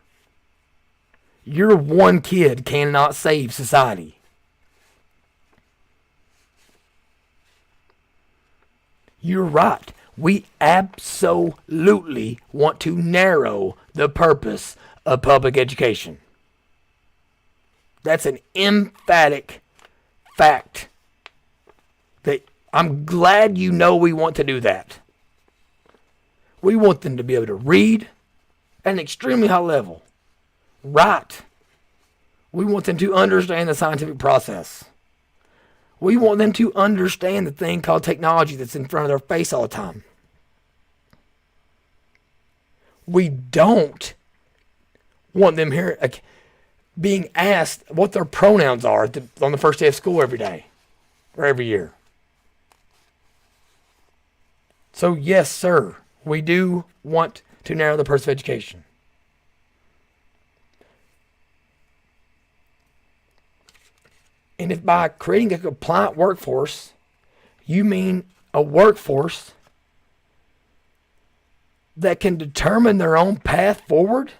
Your one kid cannot save society. You're right. We absolutely want to narrow the purpose of public education. That's an emphatic fact. That I'm glad you know we want to do that. We want them to be able to read at an extremely high level. Write. We want them to understand the scientific process. We want them to understand the thing called technology that's in front of their face all the time. We don't want them here being asked what their pronouns are on the first day of school every day or every year. So yes, sir, we do want to narrow the purpose of education. And if by creating a compliant workforce, you mean a workforce that can determine their own path forward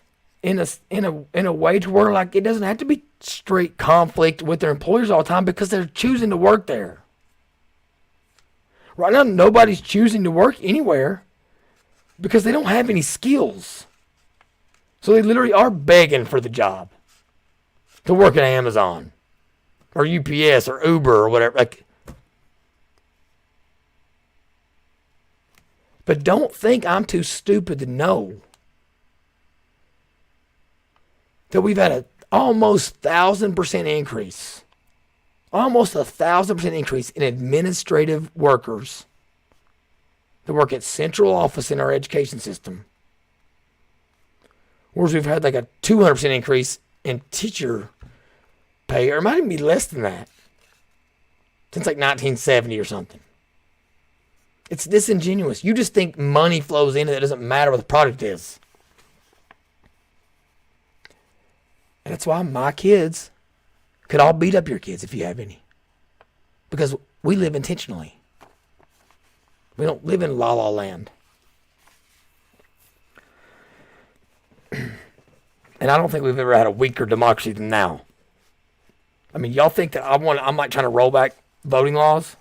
in a way to where like it doesn't have to be straight conflict with their employers all the time because they're choosing to work there. Right now, nobody's choosing to work anywhere because they don't have any skills. So they literally are begging for the job to work at Amazon or UPS or Uber or whatever. But don't think I'm too stupid to know that we've had an almost 1,000% increase. Almost 1,000% increase in administrative workers that work at central office in our education system. Whereas we've had like a 200% increase in teacher pay, or it might even be less than that, since like 1970 or something. It's disingenuous. You just think money flows in and it doesn't matter what the product is. And that's why my kids could all beat up your kids if you have any. Because we live intentionally. We don't live in la la land. And I don't think we've ever had a weaker democracy than now. I mean, y'all think that I'm like trying to roll back voting laws?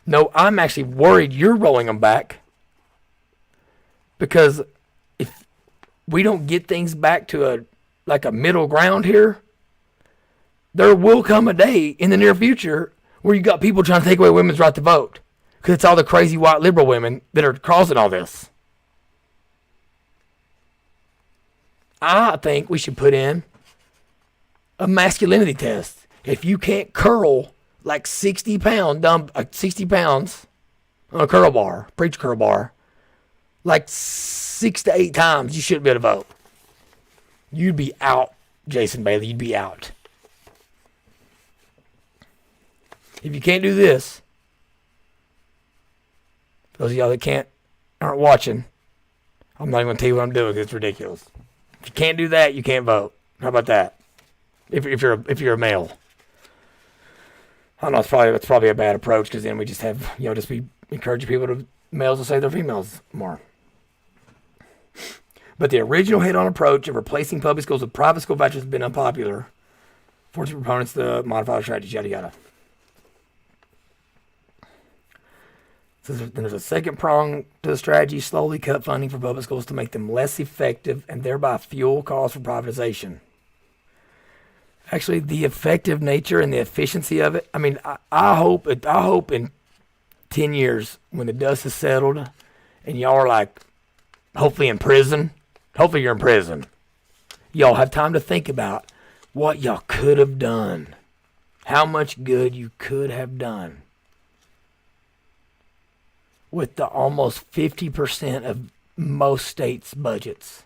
No, I'm actually worried you're rolling them back. Because if we don't get things back to a middle ground here, there will come a day in the near future where you got people trying to take away women's right to vote. Because it's all the crazy white liberal women that are causing all this. I think we should put in a masculinity test. If you can't curl like 60 pounds on a curl bar, preach curl bar, like 6 to 8 times, you shouldn't be able to vote. You'd be out, Jason Bailey. You'd be out. If you can't do this, those of y'all that aren't watching, I'm not even going to tell you what I'm doing because it's ridiculous. If you can't do that, you can't vote. How about that? If you're a male. I don't know, it's probably a bad approach because then we just have, just be encouraging males to say they're females more. But the original head-on approach of replacing public schools with private school vouchers has been unpopular, forcing proponents to modify the strategy, yada yada. So then there's a second prong to the strategy: slowly cut funding for public schools to make them less effective and thereby fuel calls for privatization. Actually, the effective nature and the efficiency of it. I mean, I hope in 10 years when the dust is settled and y'all are like, hopefully in prison. Hopefully you're in prison. Y'all have time to think about what y'all could have done. How much good you could have done with the almost 50% of most states' budgets.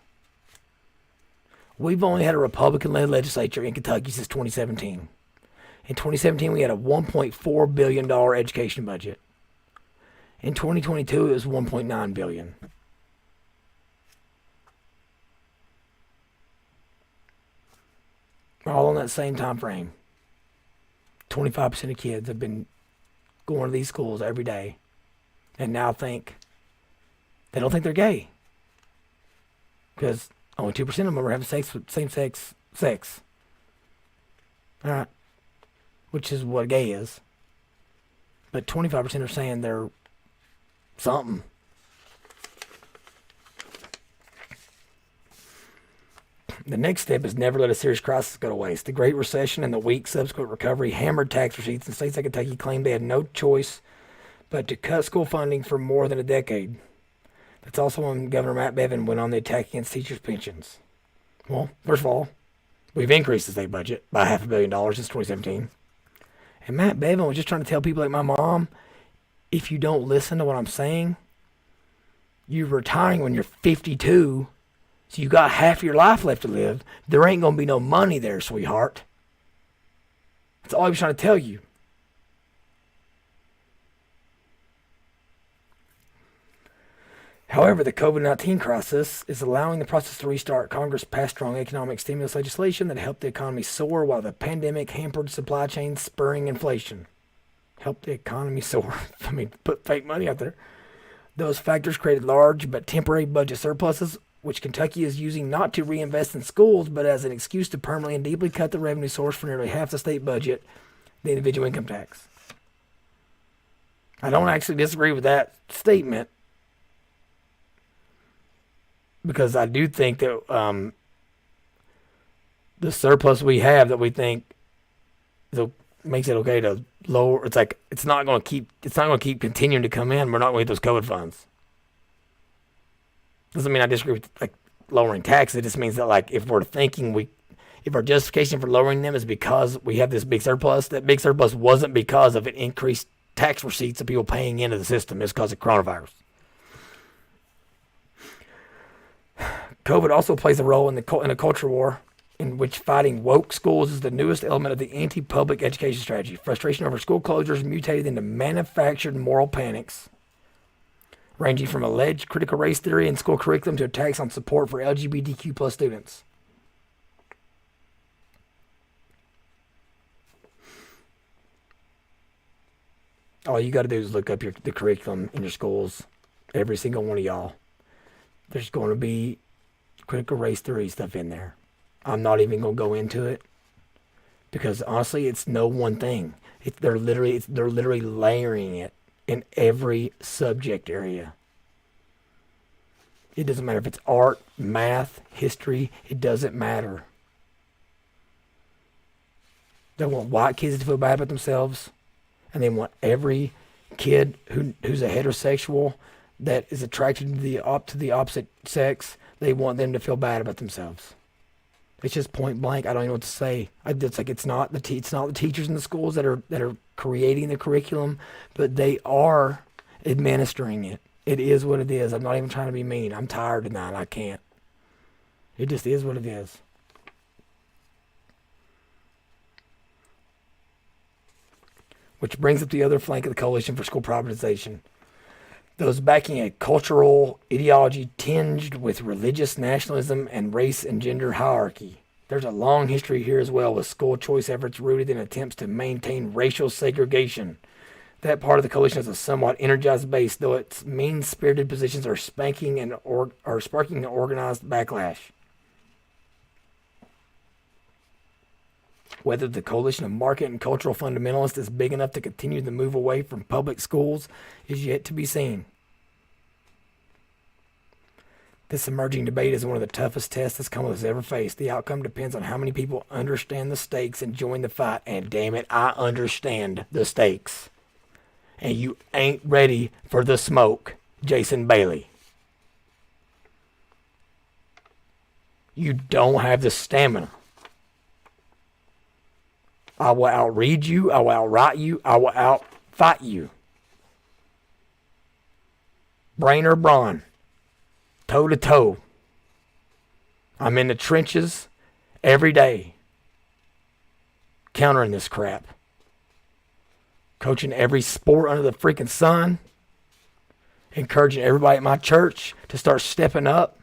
We've only had a Republican-led legislature in Kentucky since 2017. In 2017, we had a $1.4 billion education budget. In 2022, it was $1.9 billion. All in that same time frame. 25% of kids have been going to these schools every day and now they don't think they're gay. Because only 2% of them are having sex with same-sex sex. Alright? Which is what gay is. But 25% are saying they're something. The next step is never let a serious crisis go to waste. The Great Recession and the weak subsequent recovery hammered tax receipts, and states like Kentucky claimed they had no choice but to cut school funding for more than a decade. That's also when Governor Matt Bevin went on the attack against teachers' pensions. Well, first of all, we've increased the state budget by $500 million since 2017. And Matt Bevin was just trying to tell people like my mom, if you don't listen to what I'm saying, you're retiring when you're 52, so you got half your life left to live. There ain't going to be no money there, sweetheart. That's all he was trying to tell you. However, the COVID-19 crisis is allowing the process to restart. Congress passed strong economic stimulus legislation that helped the economy soar while the pandemic hampered supply chains, spurring inflation. Helped the economy soar. I mean, put fake money out there. Those factors created large but temporary budget surpluses, which Kentucky is using not to reinvest in schools, but as an excuse to permanently and deeply cut the revenue source for nearly half the state budget, the individual income tax. I don't actually disagree with that statement, because I do think that the surplus we have that we think makes it okay to lower. It's like it's not going to keep continuing to come in. We're not going to get those COVID funds. Doesn't mean I disagree with like lowering taxes. It just means that like if we're thinking if our justification for lowering them is because we have this big surplus, that big surplus wasn't because of an increased tax receipts of people paying into the system. It's because of coronavirus. COVID also plays a role in a culture war in which fighting woke schools is the newest element of the anti-public education strategy. Frustration over school closures mutated into manufactured moral panics, ranging from alleged critical race theory in school curriculum to attacks on support for LGBTQ plus students. All you got to do is look up the curriculum in your schools. Every single one of y'all. There's going to be critical race theory stuff in there. I'm not even going to go into it because honestly, it's no one thing. They're literally layering it in every subject area. It doesn't matter if it's art, math, history. It doesn't matter. They want white kids to feel bad about themselves, and they want every kid who's a heterosexual that is attracted to the opposite sex. They want them to feel bad about themselves. It's just point blank. I don't even know what to say. It's not the teachers in the schools that are creating the curriculum, but they are administering it. It is what it is. I'm not even trying to be mean. I'm tired tonight. I can't. It just is what it is. Which brings up the other flank of the Coalition for School Privatization. Those backing a cultural ideology tinged with religious nationalism and race and gender hierarchy. There's a long history here as well, with school choice efforts rooted in attempts to maintain racial segregation. That part of the coalition has a somewhat energized base, though its mean-spirited positions are sparking an organized backlash. Whether the coalition of market and cultural fundamentalists is big enough to continue the move away from public schools is yet to be seen. This emerging debate is one of the toughest tests this Commonwealth has ever faced. The outcome depends on how many people understand the stakes and join the fight. And damn it, I understand the stakes. And you ain't ready for the smoke, Jason Bailey. You don't have the stamina. I will outread you. I will outwrite you. I will outfight you. Brain or brawn. Toe to toe. I'm in the trenches every day. Countering this crap. Coaching every sport under the freaking sun. Encouraging everybody at my church to start stepping up.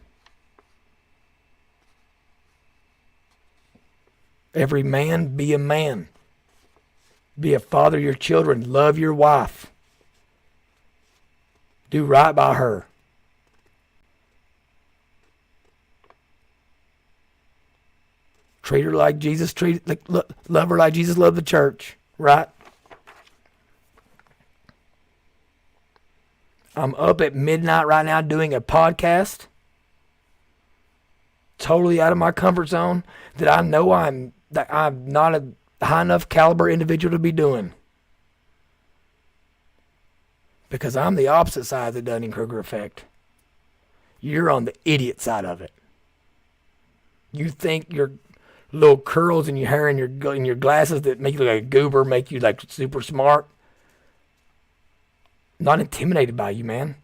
Every man, be a man. Be a father to your children. Love your wife. Do right by her. Treat her like Jesus love her like Jesus loved the church, right? I'm up at midnight right now doing a podcast. Totally out of my comfort zone that I know I'm not a high enough caliber individual to be doing. Because I'm the opposite side of the Dunning-Kruger Effect. You're on the idiot side of it. You think your little curls in your hair and your glasses that make you look like a goober make you like super smart. Not intimidated by you, man.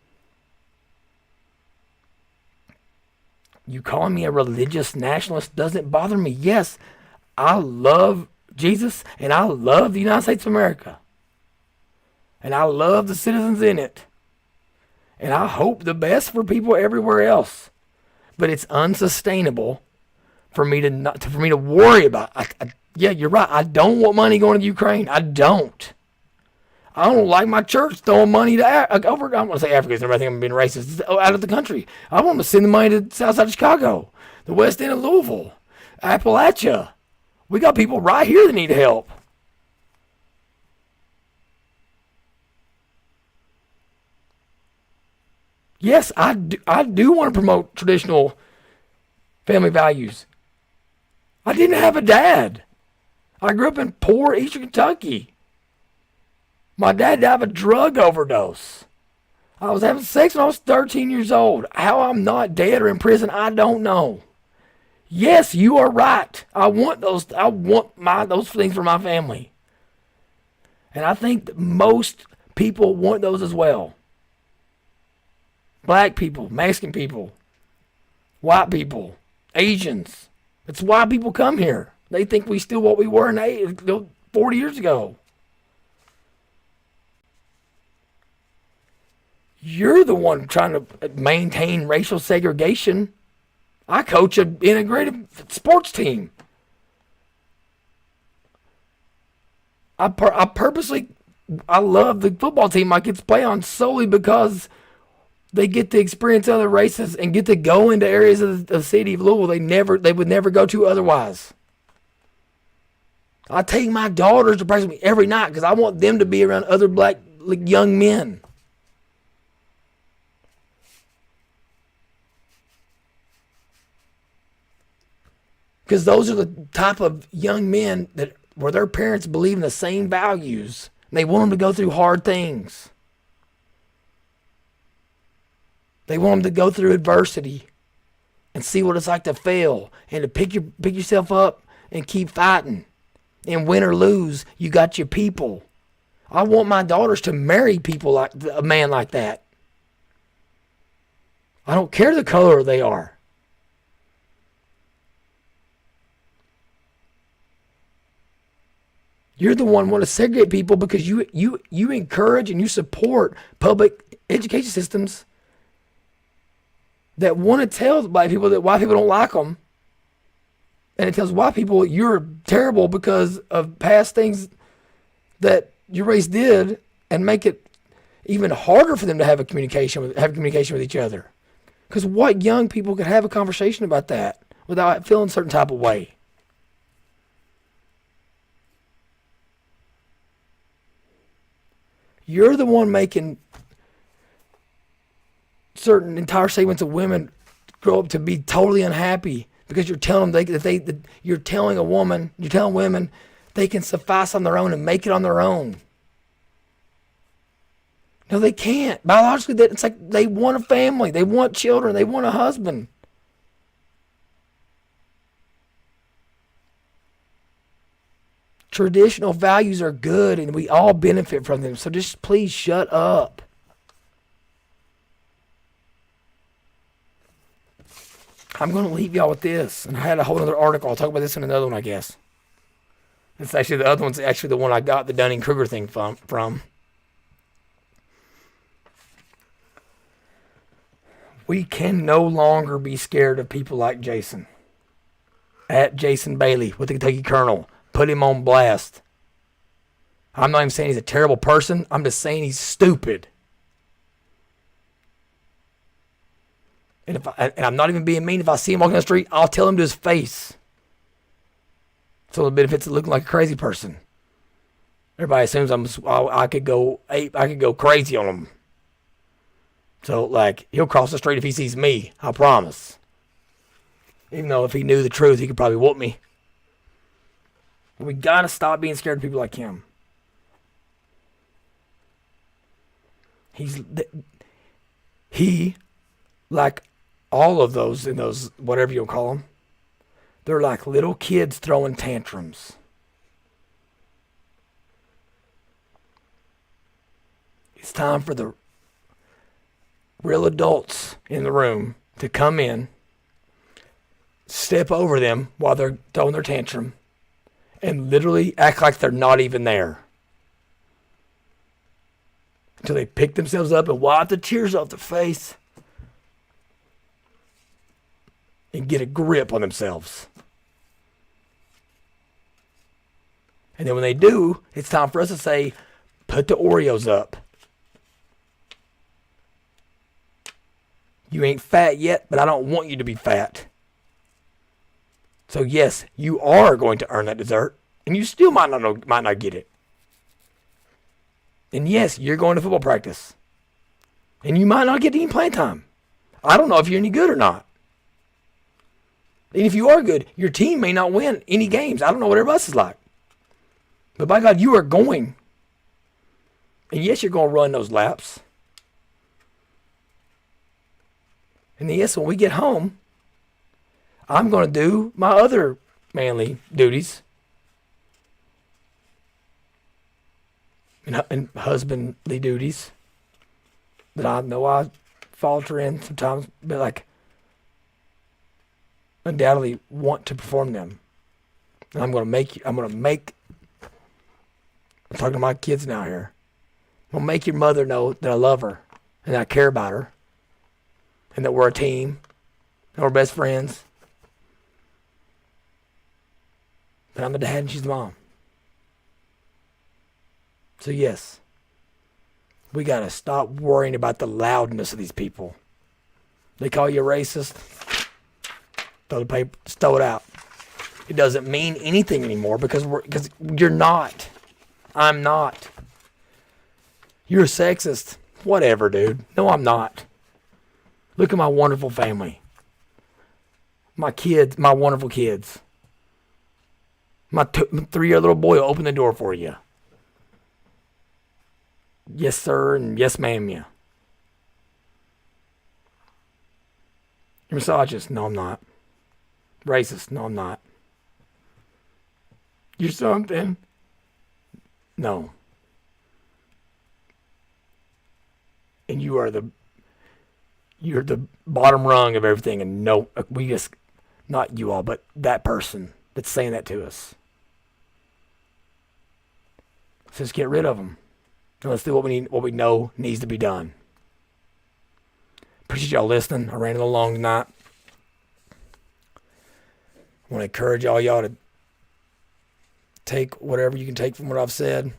You calling me a religious nationalist doesn't bother me. Yes, I love Jesus and I love the United States of America. And I love the citizens in it. And I hope the best for people everywhere else. But it's unsustainable for me to worry about. Yeah, you're right. I don't want money going to Ukraine. I don't. I don't like my church throwing money to I don't want to say Africa because everybody think I'm being racist. Out of the country. I want to send the money to the south side of Chicago, the west end of Louisville, Appalachia. We got people right here that need help. Yes, I do want to promote traditional family values. I didn't have a dad. I grew up in poor Eastern Kentucky. My dad died of a drug overdose. I was having sex when I was 13 years old. How I'm not dead or in prison, I don't know. Yes, you are right. I want those things for my family. And I think that most people want those as well. Black people, Mexican people, white people, Asians. That's why people come here. They think we still what we were 40 years ago. You're the one trying to maintain racial segregation. I coach an integrated sports team. I love the football team my kids play on solely because they get to experience other races and get to go into areas of the city of Louisville they would never go to otherwise. I take my daughters to practice with me every night because I want them to be around other black young men. Because those are the type of young men where their parents believe in the same values. And they want them to go through hard things. They want them to go through adversity and see what it's like to fail and to pick yourself up and keep fighting. And win or lose, you got your people. I want my daughters to marry people like a man like that. I don't care the color they are. You're the one who want to segregate people because you encourage and you support public education systems that want to tell black people that white people don't like them. And it tells white people you're terrible because of past things that your race did and make it even harder for them to have communication with each other. Because what young people could have a conversation about that without feeling a certain type of way? You're the one making certain entire segments of women grow up to be totally unhappy because you're telling them you're telling women they can suffice on their own and make it on their own. No, they can't. Biologically, it's like they want a family, they want children, they want a husband. Traditional values are good and we all benefit from them. So just please shut up. I'm going to leave y'all with this. And I had a whole other article. I'll talk about this in another one, I guess. It's actually the other one's actually the one I got the Dunning-Kruger thing from. We can no longer be scared of people like Jason. At Jason Bailey with the Kentucky Colonel. Put him on blast. I'm not even saying he's a terrible person. I'm just saying he's stupid. And I'm not even being mean. If I see him walking down the street, I'll tell him to his face. So the benefits of looking like a crazy person. Everybody assumes I could go crazy on him. So like he'll cross the street if he sees me. I promise. Even though if he knew the truth, he could probably whoop me. We gotta stop being scared of people like him. He, like all of those in those, whatever you'll call them, they're like little kids throwing tantrums. It's time for the real adults in the room to come in, step over them while they're throwing their tantrum, and literally act like they're not even there. Until they pick themselves up and wipe the tears off their face and get a grip on themselves. And then when they do, it's time for us to say, put the Oreos up. You ain't fat yet, but I don't want you to be fat. So yes, you are going to earn that dessert, and you still might not get it. And yes, you're going to football practice, and you might not get any playing time. I don't know if you're any good or not. And if you are good, your team may not win any games. I don't know what everybody else is like. But by God, you are going. And yes, you're going to run those laps. And yes, when we get home, I'm going to do my other manly duties. And husbandly duties that I know I falter in sometimes, but like undoubtedly want to perform them. And I'm talking to my kids now here. I'm going to make your mother know that I love her and that I care about her and that we're a team and we're best friends. But I'm the dad and she's the mom. So yes, we got to stop worrying about the loudness of these people. They call you a racist. Throw the paper, just throw it out. It doesn't mean anything anymore because you're not. I'm not. You're a sexist. Whatever, dude. No, I'm not. Look at my wonderful family. My kids, my wonderful kids. My 3-year little boy will open the door for you. Yes, sir, and yes, ma'am, yeah. You're misogynist? No, I'm not. Racist? No, I'm not. You're something? No. And you're the bottom rung of everything, and no, we just, not you all, but that person that's saying that to us. So let's get rid of them. And let's do what we know needs to be done. Appreciate y'all listening. I ran a little long tonight. I want to encourage all y'all to take whatever you can take from what I've said,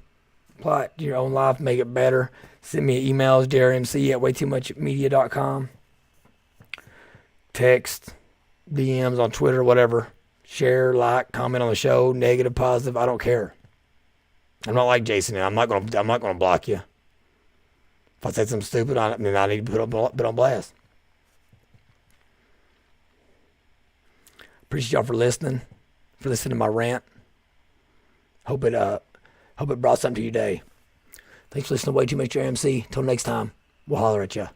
apply it to your own life, make it better. Send me emails, jerrymc@waytoomuchmedia.com. Text, DMs on Twitter, whatever. Share, like, comment on the show, negative, positive, I don't care. I'm not like Jason, and I'm not gonna block you. If I said something stupid, then I need to put on blast. Appreciate y'all for listening to my rant. Hope it brought something to your day. Thanks for listening to Way Too Much MC. Till next time, we'll holler at ya.